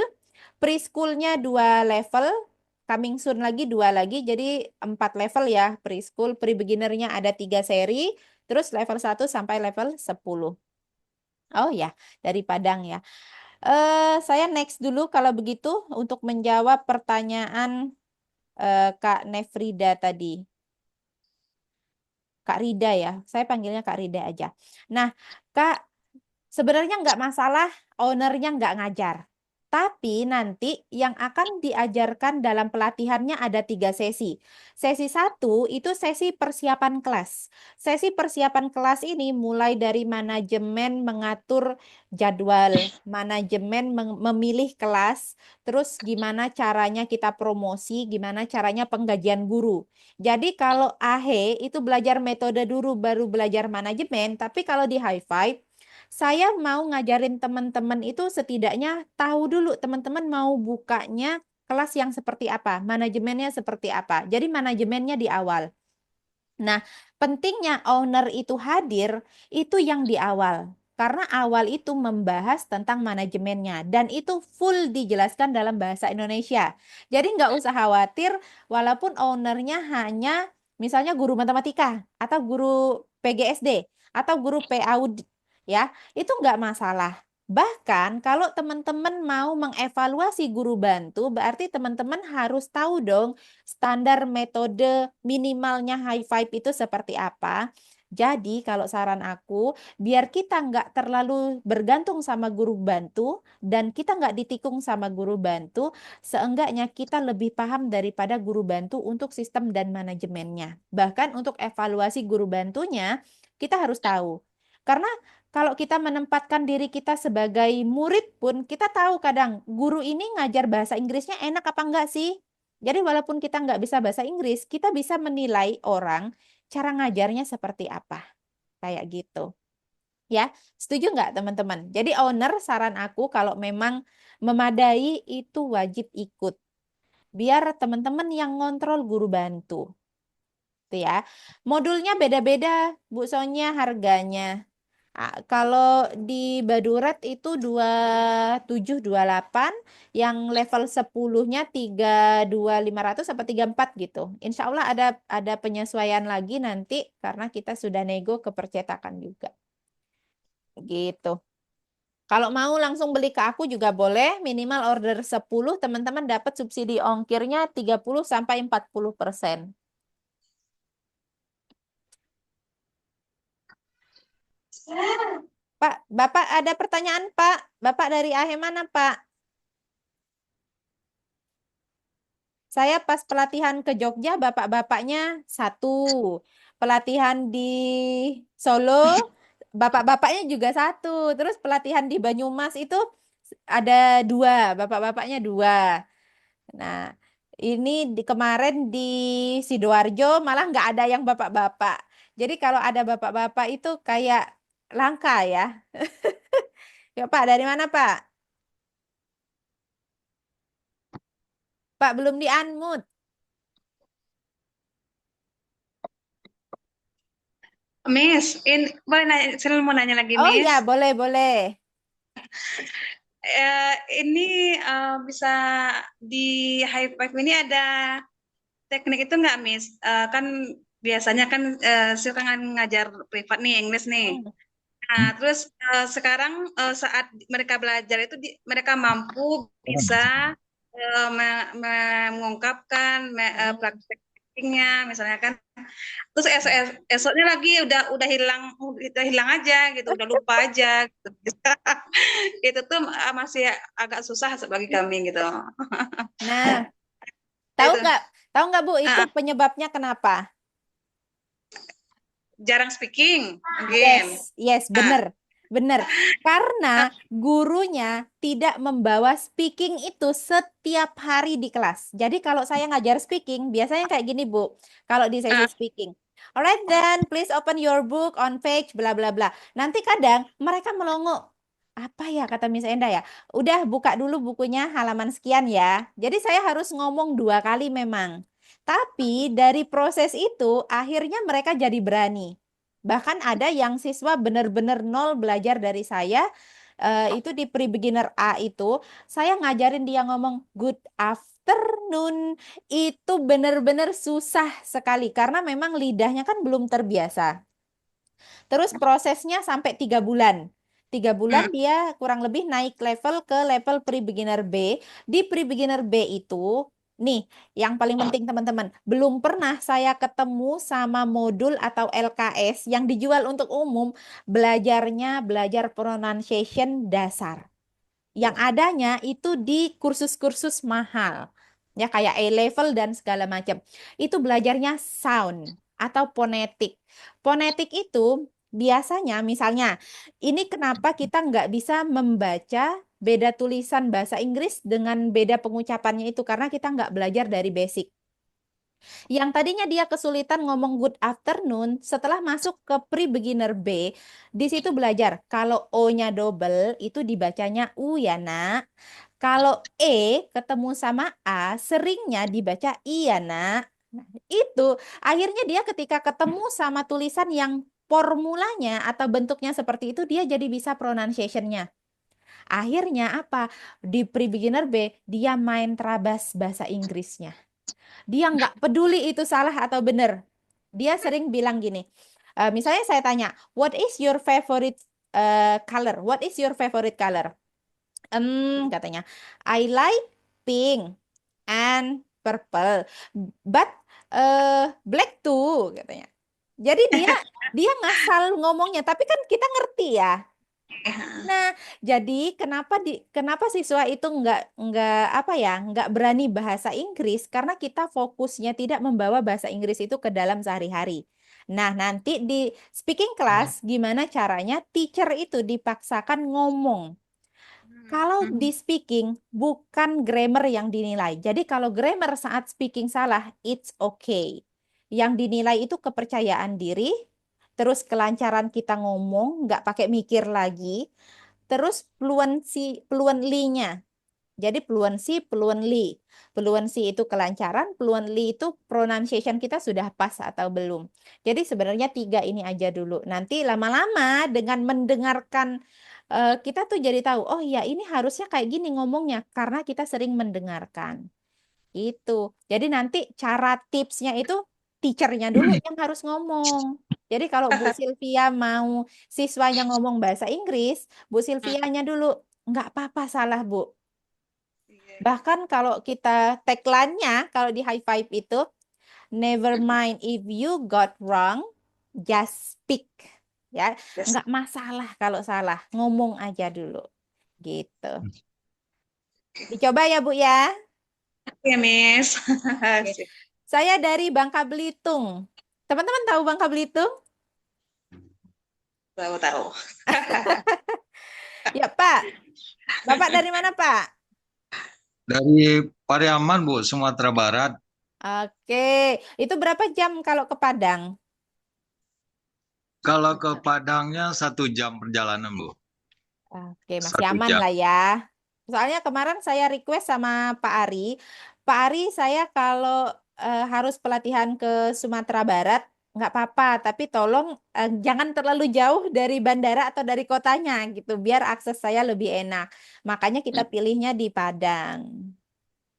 Preschoolnya 2 level. Coming soon lagi 2 lagi. Jadi 4 level ya preschool. Pre-beginnernya ada 3 seri. Terus level 1 sampai level 10. Oh ya, dari Padang ya. Saya next dulu kalau begitu untuk menjawab pertanyaan Kak Nefrida tadi. Kak Rida ya, saya panggilnya Kak Rida aja. Nah, Kak, sebenarnya nggak masalah ownernya nggak ngajar. Tapi nanti yang akan diajarkan dalam pelatihannya ada 3 sesi. Sesi 1 itu sesi persiapan kelas. Sesi persiapan kelas ini mulai dari manajemen mengatur jadwal, manajemen memilih kelas, terus gimana caranya kita promosi, gimana caranya penggajian guru. Jadi kalau AHE itu belajar metode dulu baru belajar manajemen, tapi kalau di High Five saya mau ngajarin teman-teman itu setidaknya tahu dulu teman-teman mau bukanya kelas yang seperti apa, manajemennya seperti apa. Jadi manajemennya di awal. Nah, pentingnya owner itu hadir itu yang di awal. Karena awal itu membahas tentang manajemennya dan itu full dijelaskan dalam bahasa Indonesia. Jadi nggak usah khawatir walaupun ownernya hanya misalnya guru matematika atau guru PGSD atau guru PAUD ya, itu nggak masalah. Bahkan kalau teman-teman mau mengevaluasi guru bantu, berarti teman-teman harus tahu dong standar metode minimalnya high five itu seperti apa. Jadi kalau saran aku, biar kita nggak terlalu bergantung sama guru bantu dan kita nggak ditikung sama guru bantu, seenggaknya kita lebih paham daripada guru bantu untuk sistem dan manajemennya. Bahkan untuk evaluasi guru bantunya, kita harus tahu. Karena kalau kita menempatkan diri kita sebagai murid pun, kita tahu kadang guru ini ngajar bahasa Inggrisnya enak apa enggak sih? Jadi walaupun kita nggak bisa bahasa Inggris, kita bisa menilai orang cara ngajarnya seperti apa. Kayak gitu. Ya, setuju nggak teman-teman? Jadi owner saran aku kalau memang memadai itu wajib ikut. Biar teman-teman yang ngontrol guru bantu. Itu ya. Modulnya beda-beda, Bu Sonya harganya. Kalau di Baduret itu 2728, yang level 10-nya 32.500 apa 34 gitu. Insya Allah ada penyesuaian lagi nanti karena kita sudah nego ke percetakan juga. Gitu. Kalau mau langsung beli ke aku juga boleh, minimal order 10 teman-teman dapat subsidi ongkirnya 30 sampai 40%. Pak, Bapak ada pertanyaan, Pak? Bapak dari AHE mana, Pak? Saya pas pelatihan ke Jogja, bapak-bapaknya 1. Pelatihan di Solo, bapak-bapaknya juga 1. Terus pelatihan di Banyumas itu ada 2, bapak-bapaknya 2. Nah, ini kemarin di Sidoarjo malah nggak ada yang bapak-bapak. Jadi kalau ada bapak-bapak itu kayak langka ya. Ya Pak, dari mana Pak? Pak belum di-unmute. Miss, boleh nanya, saya mau nanya lagi, Oh Miss. ya, boleh, boleh. Ini bisa di high five ini ada teknik itu nggak, Miss? Kan biasanya kan suka ngajar privat nih, English nih. Hmm. Nah, terus sekarang saat mereka belajar itu mereka mampu bisa mengungkapkan prakteknya, misalnya kan. Terus esoknya lagi udah hilang aja gitu, udah lupa aja. Gitu. Itu tuh masih agak susah bagi kami gitu. Nah, tahu Itu nggak? Tahu nggak Bu, itu ah, penyebabnya kenapa? jarang speaking mungkin. Yes, yes, Ah, bener. Bener, karena gurunya tidak membawa speaking itu setiap hari di kelas. Jadi kalau saya ngajar speaking, biasanya kayak gini, Bu. Kalau di sesi Ah, speaking. Alright then, please open your book on page bla bla bla. Nanti kadang mereka melongo. Apa ya kata Miss Enda ya? Udah buka dulu bukunya halaman sekian ya. Jadi saya harus ngomong 2 kali memang. Tapi dari proses itu akhirnya mereka jadi berani. Bahkan ada yang siswa benar-benar nol belajar dari saya, itu di pre-beginner A itu, saya ngajarin dia ngomong good afternoon, itu benar-benar susah sekali karena memang lidahnya kan belum terbiasa. Terus prosesnya sampai 3 bulan. 3 bulan hmm, dia kurang lebih naik level ke level pre-beginner B. Di pre-beginner B itu, nih yang paling penting teman-teman, belum pernah saya ketemu sama modul atau LKS yang dijual untuk umum, belajar pronunciation dasar. Yang adanya itu di kursus-kursus mahal. Ya kayak A-level dan segala macam. Itu belajarnya sound atau ponetik. Ponetik itu biasanya misalnya ini kenapa kita nggak bisa membaca beda tulisan bahasa Inggris dengan beda pengucapannya itu karena kita nggak belajar dari basic. Yang tadinya dia kesulitan ngomong good afternoon, setelah masuk ke pre-beginner B, di situ belajar kalau O-nya double itu dibacanya U ya, Nak. Kalau E ketemu sama A, seringnya dibaca I ya, Nak. Nah, itu akhirnya dia ketika ketemu sama tulisan yang formulanya atau bentuknya seperti itu, dia jadi bisa pronunciation-nya. Akhirnya apa? Di pre-beginner B, dia main terabas bahasa Inggrisnya. Dia nggak peduli itu salah atau benar. Dia sering bilang gini, misalnya saya tanya, what is your favorite color? What is your favorite color? Katanya, I like pink and purple, but black too, katanya. Jadi dia dia ngasal ngomongnya, tapi kan kita ngerti ya. Nah, jadi kenapa siswa itu nggak apa ya nggak berani bahasa Inggris karena kita fokusnya tidak membawa bahasa Inggris itu ke dalam sehari-hari. Nah, nanti di speaking class gimana caranya teacher itu dipaksakan ngomong. Kalau hmm, di speaking bukan grammar yang dinilai. Jadi kalau grammar saat speaking salah, it's okay. Yang dinilai itu kepercayaan diri, terus kelancaran kita ngomong, nggak pakai mikir lagi. Terus fluently-nya. Jadi fluency, fluently. Fluency itu kelancaran, fluently itu pronunciation kita sudah pas atau belum. Jadi sebenarnya 3 ini aja dulu. Nanti lama-lama dengan mendengarkan kita tuh jadi tahu, oh iya ini harusnya kayak gini ngomongnya karena kita sering mendengarkan. Itu. Jadi nanti cara tipsnya itu teachernya dulu yang harus ngomong. Jadi kalau Bu Sylvia mau siswanya ngomong bahasa Inggris, Bu hmm, Sylvianya dulu nggak apa-apa salah Bu. iya. Bahkan kalau kita tagline-nya, kalau di high five itu, never mind if you got wrong, just speak. Ya, Yes. nggak masalah kalau salah, ngomong aja dulu. Gitu. Dicoba ya Bu ya. Oke, Miss. Oke. Sip. Saya dari Bangka Belitung. Teman-teman tahu Bangka Belitung? Tahu-tahu. Ya, Pak. Bapak dari mana, Pak? Dari Pariaman, Bu, Sumatera Barat. Oke. Itu berapa jam kalau ke Padang? Kalau ke Padangnya 1 jam perjalanan, Bu. Oke, masih Satu aman jam. lah ya. Soalnya kemarin saya request sama Pak Ari. Pak Ari, saya kalau harus pelatihan ke Sumatera Barat, nggak apa-apa. Tapi tolong jangan terlalu jauh dari bandara atau dari kotanya gitu, biar akses saya lebih enak. Makanya kita pilihnya di Padang.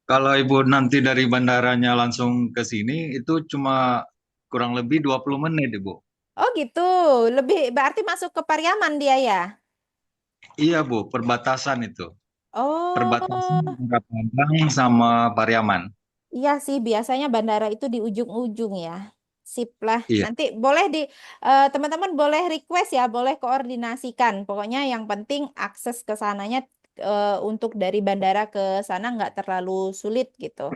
Kalau Ibu nanti dari bandaranya langsung ke sini, itu cuma kurang lebih 20 menit, Ibu. Oh gitu, lebih berarti masuk ke Pariaman dia ya? Iya, Bu, perbatasan itu. Perbatasan Oh, antara Padang sama Pariaman. iya sih biasanya bandara itu di ujung-ujung ya. Sip lah. Iya. Nanti boleh teman-teman boleh request ya, boleh koordinasikan. Pokoknya yang penting akses ke sananya untuk dari bandara ke sana nggak terlalu sulit gitu.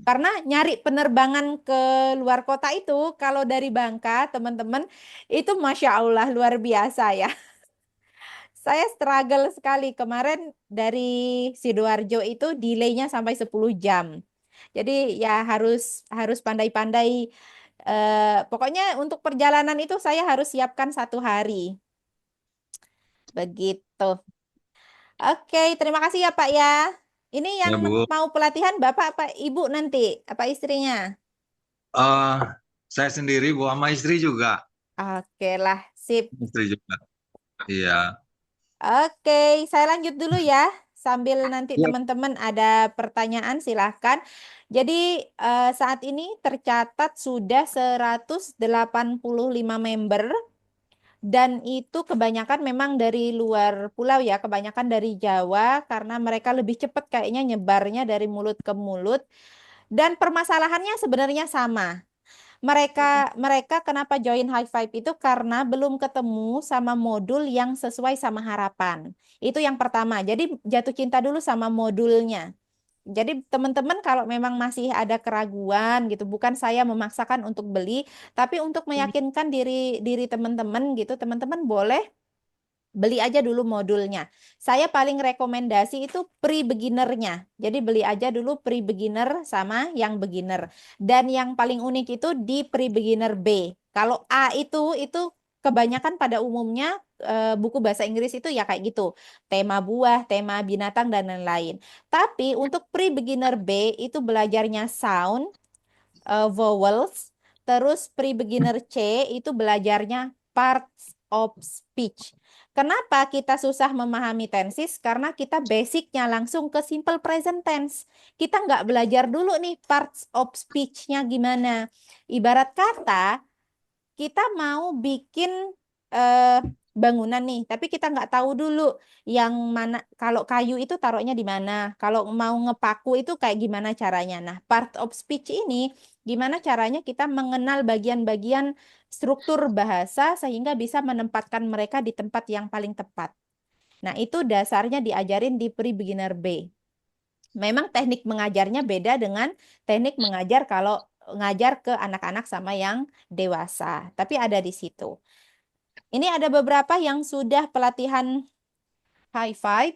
Karena nyari penerbangan ke luar kota itu kalau dari Bangka teman-teman itu Masya Allah luar biasa ya. Saya struggle sekali kemarin dari Sidoarjo itu delaynya sampai 10 jam. Jadi ya harus harus pandai-pandai. Pokoknya untuk perjalanan itu saya harus siapkan 1 hari. Begitu. Oke, terima kasih ya Pak ya. Ini yang Ya, Bu. mau pelatihan Bapak apa Ibu nanti? Apa istrinya? Eh, saya sendiri, Bu, sama istri juga. Oke lah, sip. Istri juga. Iya. Oke, saya lanjut dulu ya. Sambil nanti Iya. teman-teman ada pertanyaan silahkan. Jadi saat ini tercatat sudah 185 member dan itu kebanyakan memang dari luar pulau ya, kebanyakan dari Jawa karena mereka lebih cepat kayaknya nyebarnya dari mulut ke mulut. Dan permasalahannya sebenarnya sama. Mereka mereka kenapa join High Five itu karena belum ketemu sama modul yang sesuai sama harapan. Itu yang pertama. Jadi jatuh cinta dulu sama modulnya. Jadi teman-teman kalau memang masih ada keraguan gitu, bukan saya memaksakan untuk beli, tapi untuk meyakinkan diri diri teman-teman gitu, teman-teman boleh beli aja dulu modulnya. Saya paling rekomendasi itu pre-beginnernya. Jadi beli aja dulu pre-beginner sama yang beginner. Dan yang paling unik itu di pre-beginner B. Kalau A itu kebanyakan pada umumnya buku bahasa Inggris itu ya kayak gitu. Tema buah, tema binatang dan lain-lain. Tapi untuk pre-beginner B itu belajarnya sound, vowels, terus pre-beginner C itu belajarnya parts of speech. Kenapa kita susah memahami tenses? Karena kita basicnya langsung ke simple present tense. Kita nggak belajar dulu nih parts of speech-nya gimana. Ibarat kata, kita mau bikin eh, bangunan nih, tapi kita nggak tahu dulu yang mana, kalau kayu itu taruhnya di mana, kalau mau ngepaku itu kayak gimana caranya. Nah, part of speech ini gimana caranya kita mengenal bagian-bagian struktur bahasa sehingga bisa menempatkan mereka di tempat yang paling tepat. Nah, itu dasarnya diajarin di pre-beginner B. Memang teknik mengajarnya beda dengan teknik mengajar kalau ngajar ke anak-anak sama yang dewasa. Tapi ada di situ. Ini ada beberapa yang sudah pelatihan high five,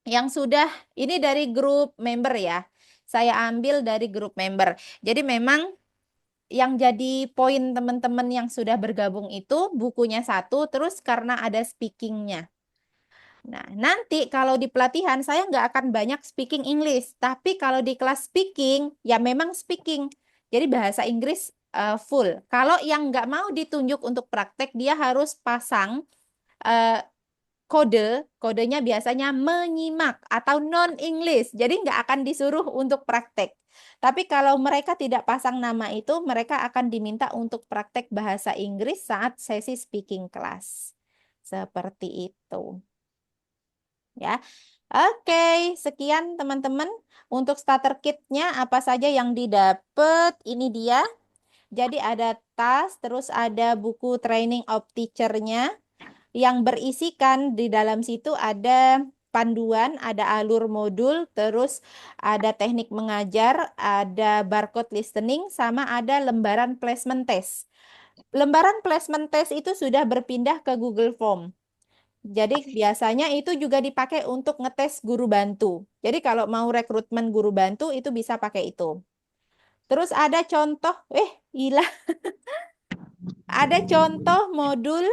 yang sudah ini dari grup member ya. Saya ambil dari grup member. Jadi memang yang jadi poin teman-teman yang sudah bergabung itu bukunya satu, terus karena ada speakingnya. Nah, nanti kalau di pelatihan saya nggak akan banyak speaking English, tapi kalau di kelas speaking, ya memang speaking. Jadi bahasa Inggris full. Kalau yang nggak mau ditunjuk untuk praktek, dia harus pasang eh, kodenya biasanya menyimak atau non-English. Jadi nggak akan disuruh untuk praktek. Tapi kalau mereka tidak pasang nama itu, mereka akan diminta untuk praktek bahasa Inggris saat sesi speaking class. Seperti itu. Ya, oke, sekian teman-teman. Untuk starter kitnya apa saja yang didapat? Ini dia. Jadi ada tas, terus ada buku training of teacher-nya yang berisikan di dalam situ ada panduan, ada alur modul, terus ada teknik mengajar, ada barcode listening, sama ada lembaran placement test. Lembaran placement test itu sudah berpindah ke Google Form. Jadi biasanya itu juga dipakai untuk ngetes guru bantu. Jadi kalau mau rekrutmen guru bantu itu bisa pakai itu. Terus ada contoh, gila, ada contoh modul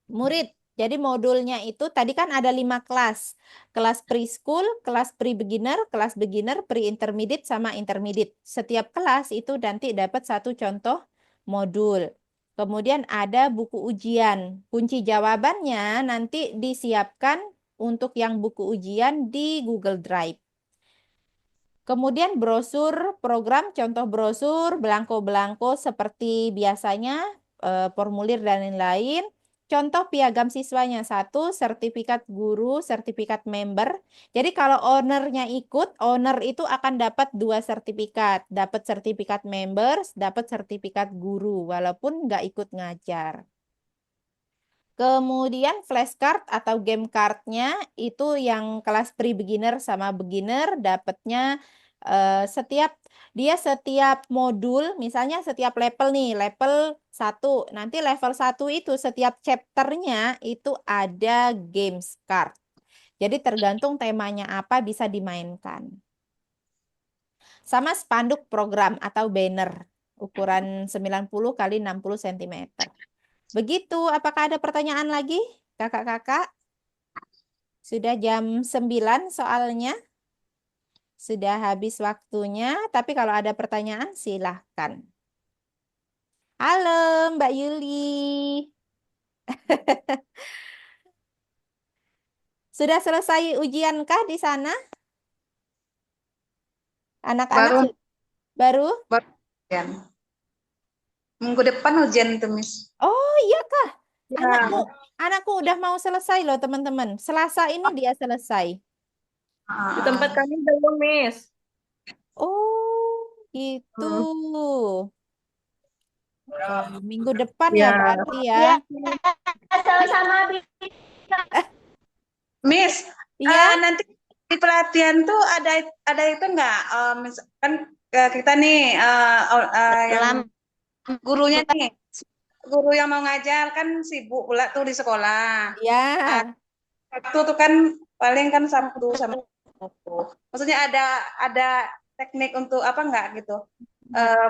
murid. Jadi modulnya itu tadi kan ada 5 kelas. Kelas preschool, kelas pre-beginner, kelas beginner, pre-intermediate, sama intermediate. Setiap kelas itu nanti dapat satu contoh modul. Kemudian ada buku ujian. Kunci jawabannya nanti disiapkan untuk yang buku ujian di Google Drive. Kemudian brosur program, contoh brosur, belangko-belangko seperti biasanya, formulir dan lain-lain. Contoh piagam siswanya satu, sertifikat guru, sertifikat member. Jadi kalau ownernya ikut, owner itu akan dapat 2 sertifikat. Dapat sertifikat members, dapat sertifikat guru, walaupun nggak ikut ngajar. Kemudian flashcard atau game cardnya itu yang kelas pre-beginner sama beginner dapatnya setiap modul, misalnya setiap level nih, level 1. Nanti level 1 itu setiap chapternya itu ada games card. Jadi tergantung temanya apa bisa dimainkan. Sama spanduk program atau banner ukuran 90 kali 60 cm. Begitu, apakah ada pertanyaan lagi, kakak-kakak? Sudah jam 9 soalnya. Sudah habis waktunya, tapi kalau ada pertanyaan silahkan. Halo Mbak Yuli. Sudah selesai ujiankah di sana? Anak-anak Baru baru? baru ujian. Minggu depan ujian tuh, Miss. Oh iya kah? Anakku, Ya. anakku udah mau selesai loh teman-teman. Selasa ini dia selesai. Di tempat Ah, kami belum, Miss. Oh, gitu. Hmm. Oh, minggu depan ya Ya. berarti ya. Ya, sama-sama. Miss, Iya, nanti di pelatihan tuh ada itu nggak? Kan kita nih yang Selamat. gurunya nih, guru yang mau ngajar kan sibuk pula tuh di sekolah. iya. Waktu tuh kan paling kan Sabtu sama Sabtu. Maksudnya ada teknik untuk apa nggak gitu?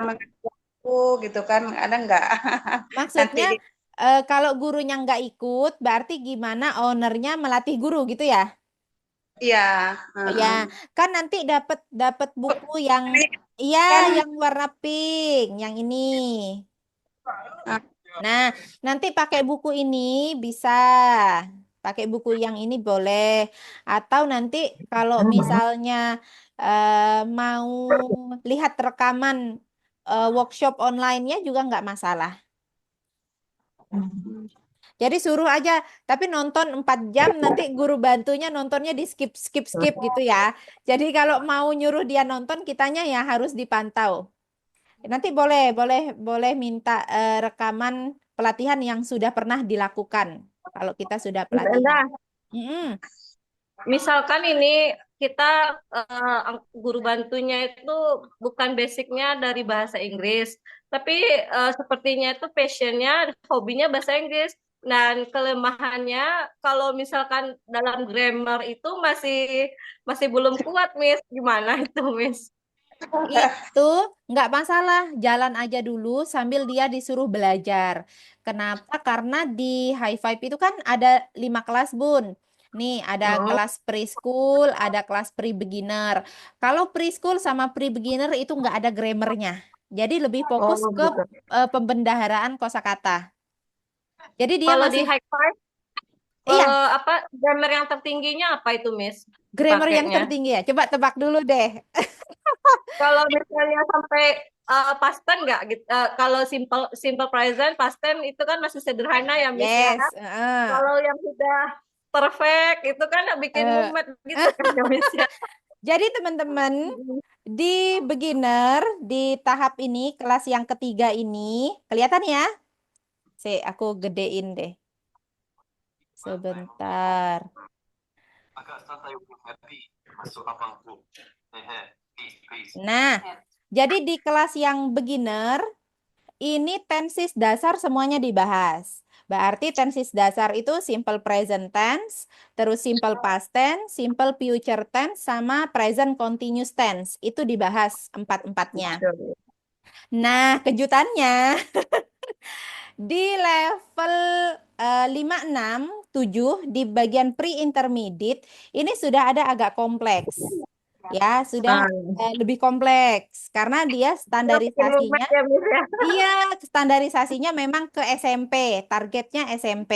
Mengatur waktu gitu kan? Ada nggak? Nanti Maksudnya kalau gurunya nggak ikut, berarti gimana ownernya melatih guru gitu ya? iya, Oh ya, kan nanti dapat dapat buku yang iya kan yang warna pink, yang ini. Nah, nanti pakai buku ini bisa. Pakai buku yang ini boleh. Atau nanti kalau misalnya mau lihat rekaman workshop online-nya juga nggak masalah. Jadi suruh aja, tapi nonton 4 jam nanti guru bantunya nontonnya di skip skip skip gitu ya. Jadi kalau mau nyuruh dia nonton kitanya ya harus dipantau. Nanti boleh boleh boleh minta rekaman pelatihan yang sudah pernah dilakukan kalau kita sudah Miss pelatihan. Enda, Mm-mm. misalkan ini kita guru bantunya itu bukan basicnya dari bahasa Inggris, tapi sepertinya itu passionnya, hobinya bahasa Inggris. Dan kelemahannya kalau misalkan dalam grammar itu masih masih belum kuat, Miss. Gimana itu, Miss? Itu nggak masalah, jalan aja dulu sambil dia disuruh belajar. Kenapa? Karena di High Five itu kan ada 5 kelas, Bun. Nih, ada Oh, kelas preschool, ada kelas pre-beginner. Kalau preschool sama pre-beginner itu nggak ada grammarnya. Jadi lebih oh fokus ke gitu. pembendaharaan kosakata. Jadi dia Kalau di masih, high five, iya, apa grammar yang tertingginya apa itu, Miss? grammar yang Pakainya. tertinggi ya. Coba tebak dulu deh. Kalau misalnya sampai past tense nggak gitu. Kalau simple simple present, past tense itu kan masih sederhana ya, Miss ya. Yes. Kalau yang sudah perfect itu kan bikin Eh. mumet gitu kan ya, Miss ya. Jadi teman-teman, di beginner, di tahap ini, kelas yang ketiga ini, kelihatan ya? Aku gedein deh. Sebentar. Nah, jadi di kelas yang beginner, ini tenses dasar semuanya dibahas. Berarti tenses dasar itu simple present tense, terus simple past tense, simple future tense, sama present continuous tense. Itu dibahas empat-empatnya. Nah, kejutannya di level 5, 6, 7 di bagian pre-intermediate ini sudah ada agak kompleks. Ya, sudah Ah, lebih kompleks karena dia itu bikin mumet standarisasinya ya, Miss ya. iya, standarisasinya memang ke SMP, targetnya SMP.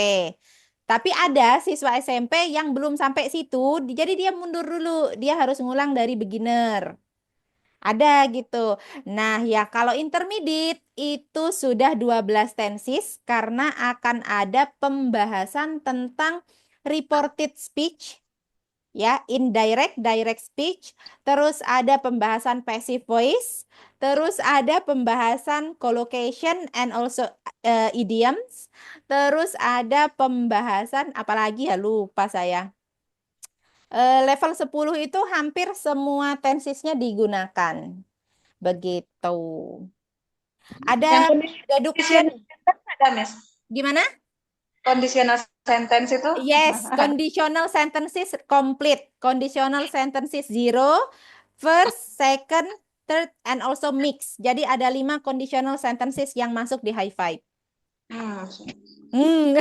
Tapi ada siswa SMP yang belum sampai situ, jadi dia mundur dulu, dia harus ngulang dari beginner. Ada gitu. Nah, ya kalau intermediate itu sudah 12 tensis karena akan ada pembahasan tentang reported speech, ya, indirect, direct speech, terus ada pembahasan passive voice, terus ada pembahasan collocation and also idioms, terus ada pembahasan apalagi ya lupa saya. Level 10 itu hampir semua tensisnya digunakan. Begitu. Ada Yang deduction. conditional ada, Miss. Gimana? Conditional sentence itu? Yes, conditional sentences complete. Conditional sentences 0, first, second, third, and also mix. Jadi ada 5 conditional sentences yang masuk di high five. Hmm.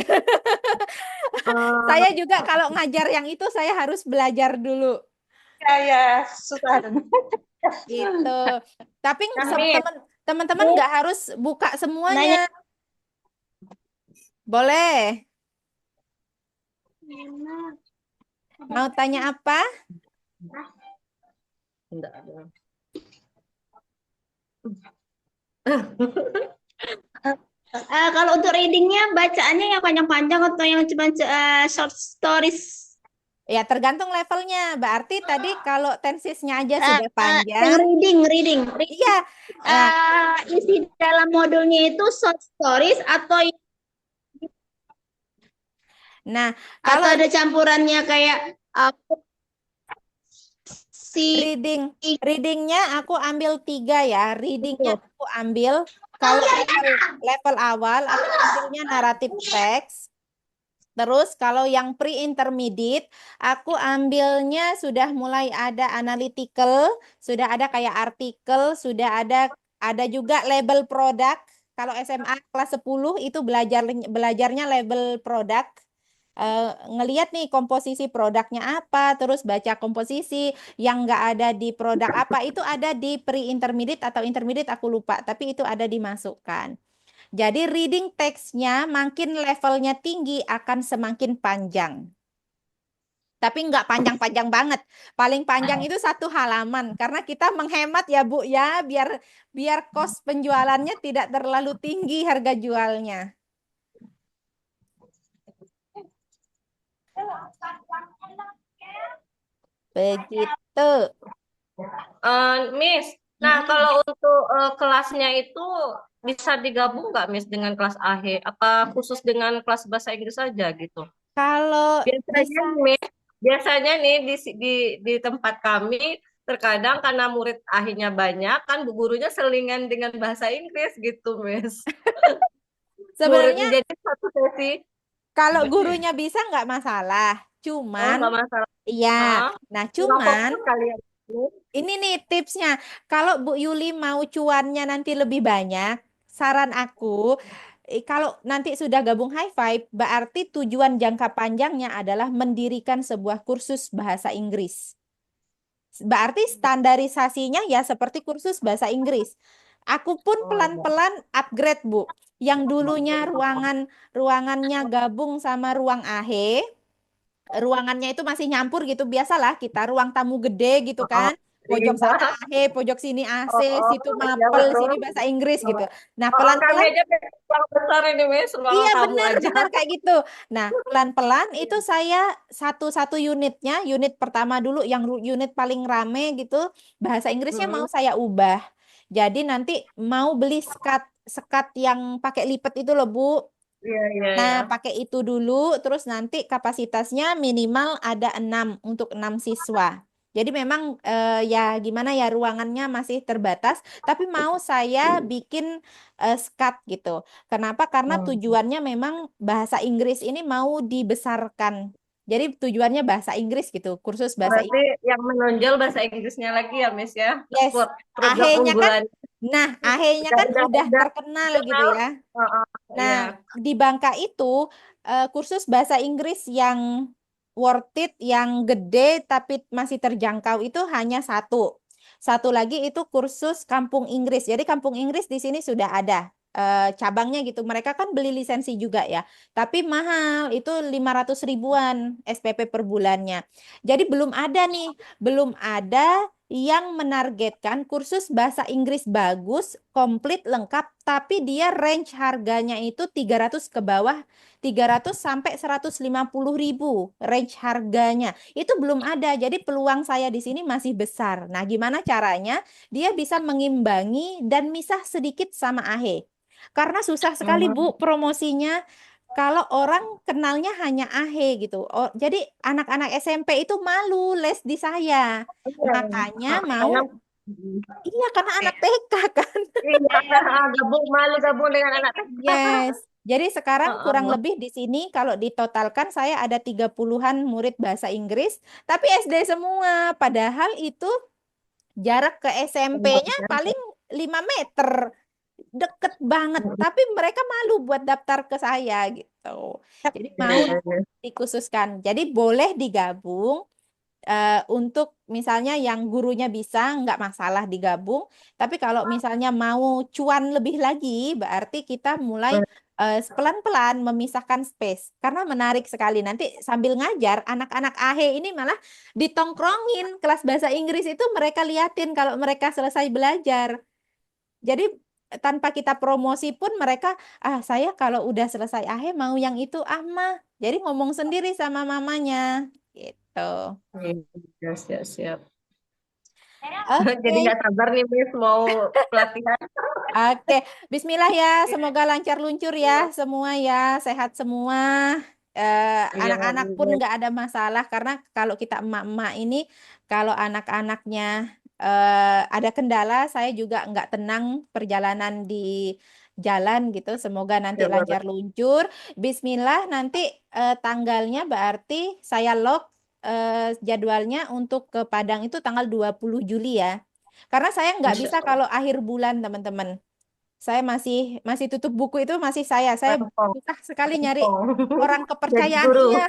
Saya juga kalau ngajar yang itu saya harus belajar dulu. Ya, susah. Gitu. Tapi Miss. teman-teman nggak harus buka Nanya. semuanya. Boleh. Mau tanya apa? Enggak ada. Kalau untuk readingnya bacaannya yang panjang-panjang atau yang cuma short stories? Ya, tergantung levelnya. Berarti tadi kalau tensisnya aja sudah Yang panjang. reading. Iya. Isi dalam modulnya itu short stories atau Nah, kalau ada campurannya kayak readingnya aku ambil 3 ya. Readingnya aku ambil kalau level awal aku ambilnya naratif teks. Terus kalau yang pre-intermediate aku ambilnya sudah mulai ada analytical, sudah ada kayak artikel, sudah ada juga label produk. Kalau SMA kelas 10 itu belajarnya label produk. Ngelihat nih komposisi produknya apa, terus baca komposisi yang nggak ada di produk apa, itu ada di pre-intermediate atau intermediate aku lupa, tapi itu ada dimasukkan. Jadi reading teksnya makin levelnya tinggi akan semakin panjang. Tapi nggak panjang-panjang banget. Paling panjang itu 1 halaman. Karena kita menghemat ya Bu ya, biar kos penjualannya tidak terlalu tinggi harga jualnya. Begitu. Miss, nah kalau untuk kelasnya itu bisa digabung nggak Miss dengan kelas AHE? Apa khusus dengan kelas bahasa Inggris saja gitu? Kalau Biasanya bisa, Miss, biasanya nih di tempat kami terkadang karena murid AHE-nya banyak kan bu gurunya selingan dengan bahasa Inggris gitu Miss. Murid sebenarnya jadi satu sesi. kalau gurunya bisa nggak masalah. Oh, Cuman, nggak masalah. iya. Nah, Nggak cuman fokus kali ya. ini nih tipsnya. Kalau Bu Yuli mau cuannya nanti lebih banyak, saran aku, kalau nanti sudah gabung High Five, berarti tujuan jangka panjangnya adalah mendirikan sebuah kursus bahasa Inggris. Berarti standarisasinya ya seperti kursus bahasa Inggris. Aku pun pelan-pelan upgrade, Bu. Yang dulunya ruangannya gabung sama ruang AHE, ruangannya itu masih nyampur gitu, biasalah kita ruang tamu gede gitu Oh, kan, pojok iya. sana AHE, pojok sini AC, Oh, situ iya mapel, betul. sini bahasa Inggris gitu. Nah, Oh, kami pelan-pelan, aja ruang besar ini Miss, ruang iya tamu aja. benar kayak gitu. Nah, pelan-pelan itu saya satu-satu unitnya, unit pertama dulu yang unit paling rame gitu, bahasa Inggrisnya mau Mm-mm. saya ubah. Jadi nanti mau beli sekat yang pakai lipat itu loh, Bu. Iya, iya, Nah, iya. pakai itu dulu, terus nanti kapasitasnya minimal ada 6 untuk 6 siswa. Jadi memang ya gimana ya ruangannya masih terbatas, tapi mau saya bikin SCAT gitu. Kenapa? Karena tujuannya memang bahasa Inggris ini mau dibesarkan. Jadi tujuannya bahasa Inggris gitu, kursus bahasa Berarti yang menonjol bahasa Inggrisnya lagi ya, Miss ya. Yes. Program AHE-nya kan, unggulan. nah AHE-nya kan udah terkenal gitu Kenal. ya. Nah, Iya. di Bangka itu kursus bahasa Inggris yang worth it, yang gede tapi masih terjangkau itu hanya 1. Satu lagi itu kursus Kampung Inggris. Jadi Kampung Inggris di sini sudah ada cabangnya gitu. Mereka kan beli lisensi juga ya. Tapi mahal, itu 500 ribuan SPP per bulannya. Jadi belum ada nih, belum ada yang menargetkan kursus bahasa Inggris bagus, komplit, lengkap, tapi dia range harganya itu 300 ke bawah, 300 sampai 150 ribu range harganya. Itu belum ada, jadi peluang saya di sini masih besar. Nah, gimana caranya? Dia bisa mengimbangi dan misah sedikit sama AHE. Karena susah sekali, Bu, promosinya. kalau orang kenalnya hanya AHE gitu. Oh, jadi anak-anak SMP itu malu les di saya. Iya. Makanya Karena mau, iya karena anak TK kan. iya, malu gabung dengan anak TK. Yes. Jadi sekarang kurang Heeh. lebih di sini kalau ditotalkan saya ada 30-an murid bahasa Inggris, tapi SD semua. Padahal itu jarak ke SMP-nya paling 5 meter. Deket banget, tapi mereka malu buat daftar ke saya gitu. Jadi mau dikhususkan. Jadi boleh digabung untuk misalnya yang gurunya bisa nggak masalah digabung. Tapi kalau misalnya mau cuan lebih lagi, berarti kita mulai pelan-pelan memisahkan space. Karena menarik sekali. Nanti sambil ngajar, anak-anak AHE ini malah ditongkrongin kelas bahasa Inggris itu mereka liatin kalau mereka selesai belajar. Jadi tanpa kita promosi pun mereka, saya kalau udah selesai AHE mau yang itu mah. Jadi ngomong sendiri sama mamanya gitu. Iya, siap, siap. Oke, Jadi nggak sabar nih Miss mau pelatihan. oke. Bismillah ya, semoga lancar luncur ya semua ya, sehat semua. Iya, Anak-anak pun Miss. nggak ada masalah karena kalau kita emak-emak ini, kalau anak-anaknya ada kendala, saya juga nggak tenang perjalanan di jalan gitu. Semoga nanti Ya, lancar Bapak. luncur. Bismillah nanti tanggalnya berarti saya lock jadwalnya untuk ke Padang itu tanggal 20 Juli ya. Karena saya nggak Insya bisa Allah. kalau akhir bulan, teman-teman. Saya masih masih tutup buku itu masih saya. Saya Rempong, susah sekali nyari rempong. orang Jadi kepercayaan. guru. Iya,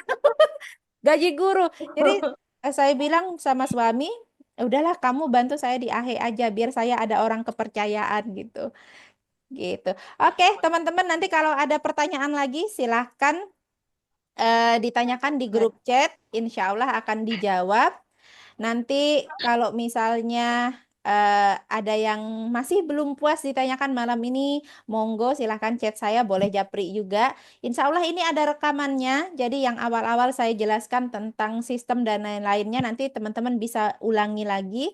gaji guru. Jadi saya bilang sama suami, udahlah kamu bantu saya di AHE aja biar saya ada orang kepercayaan gitu. Gitu. Oke, teman-teman nanti kalau ada pertanyaan lagi silahkan ditanyakan di grup chat. Insya Allah akan dijawab. Nanti kalau misalnya ada yang masih belum puas ditanyakan malam ini, monggo silahkan chat saya, boleh japri juga. Insya Allah ini ada rekamannya, jadi yang awal-awal saya jelaskan tentang sistem dan lain-lainnya, nanti teman-teman bisa ulangi lagi.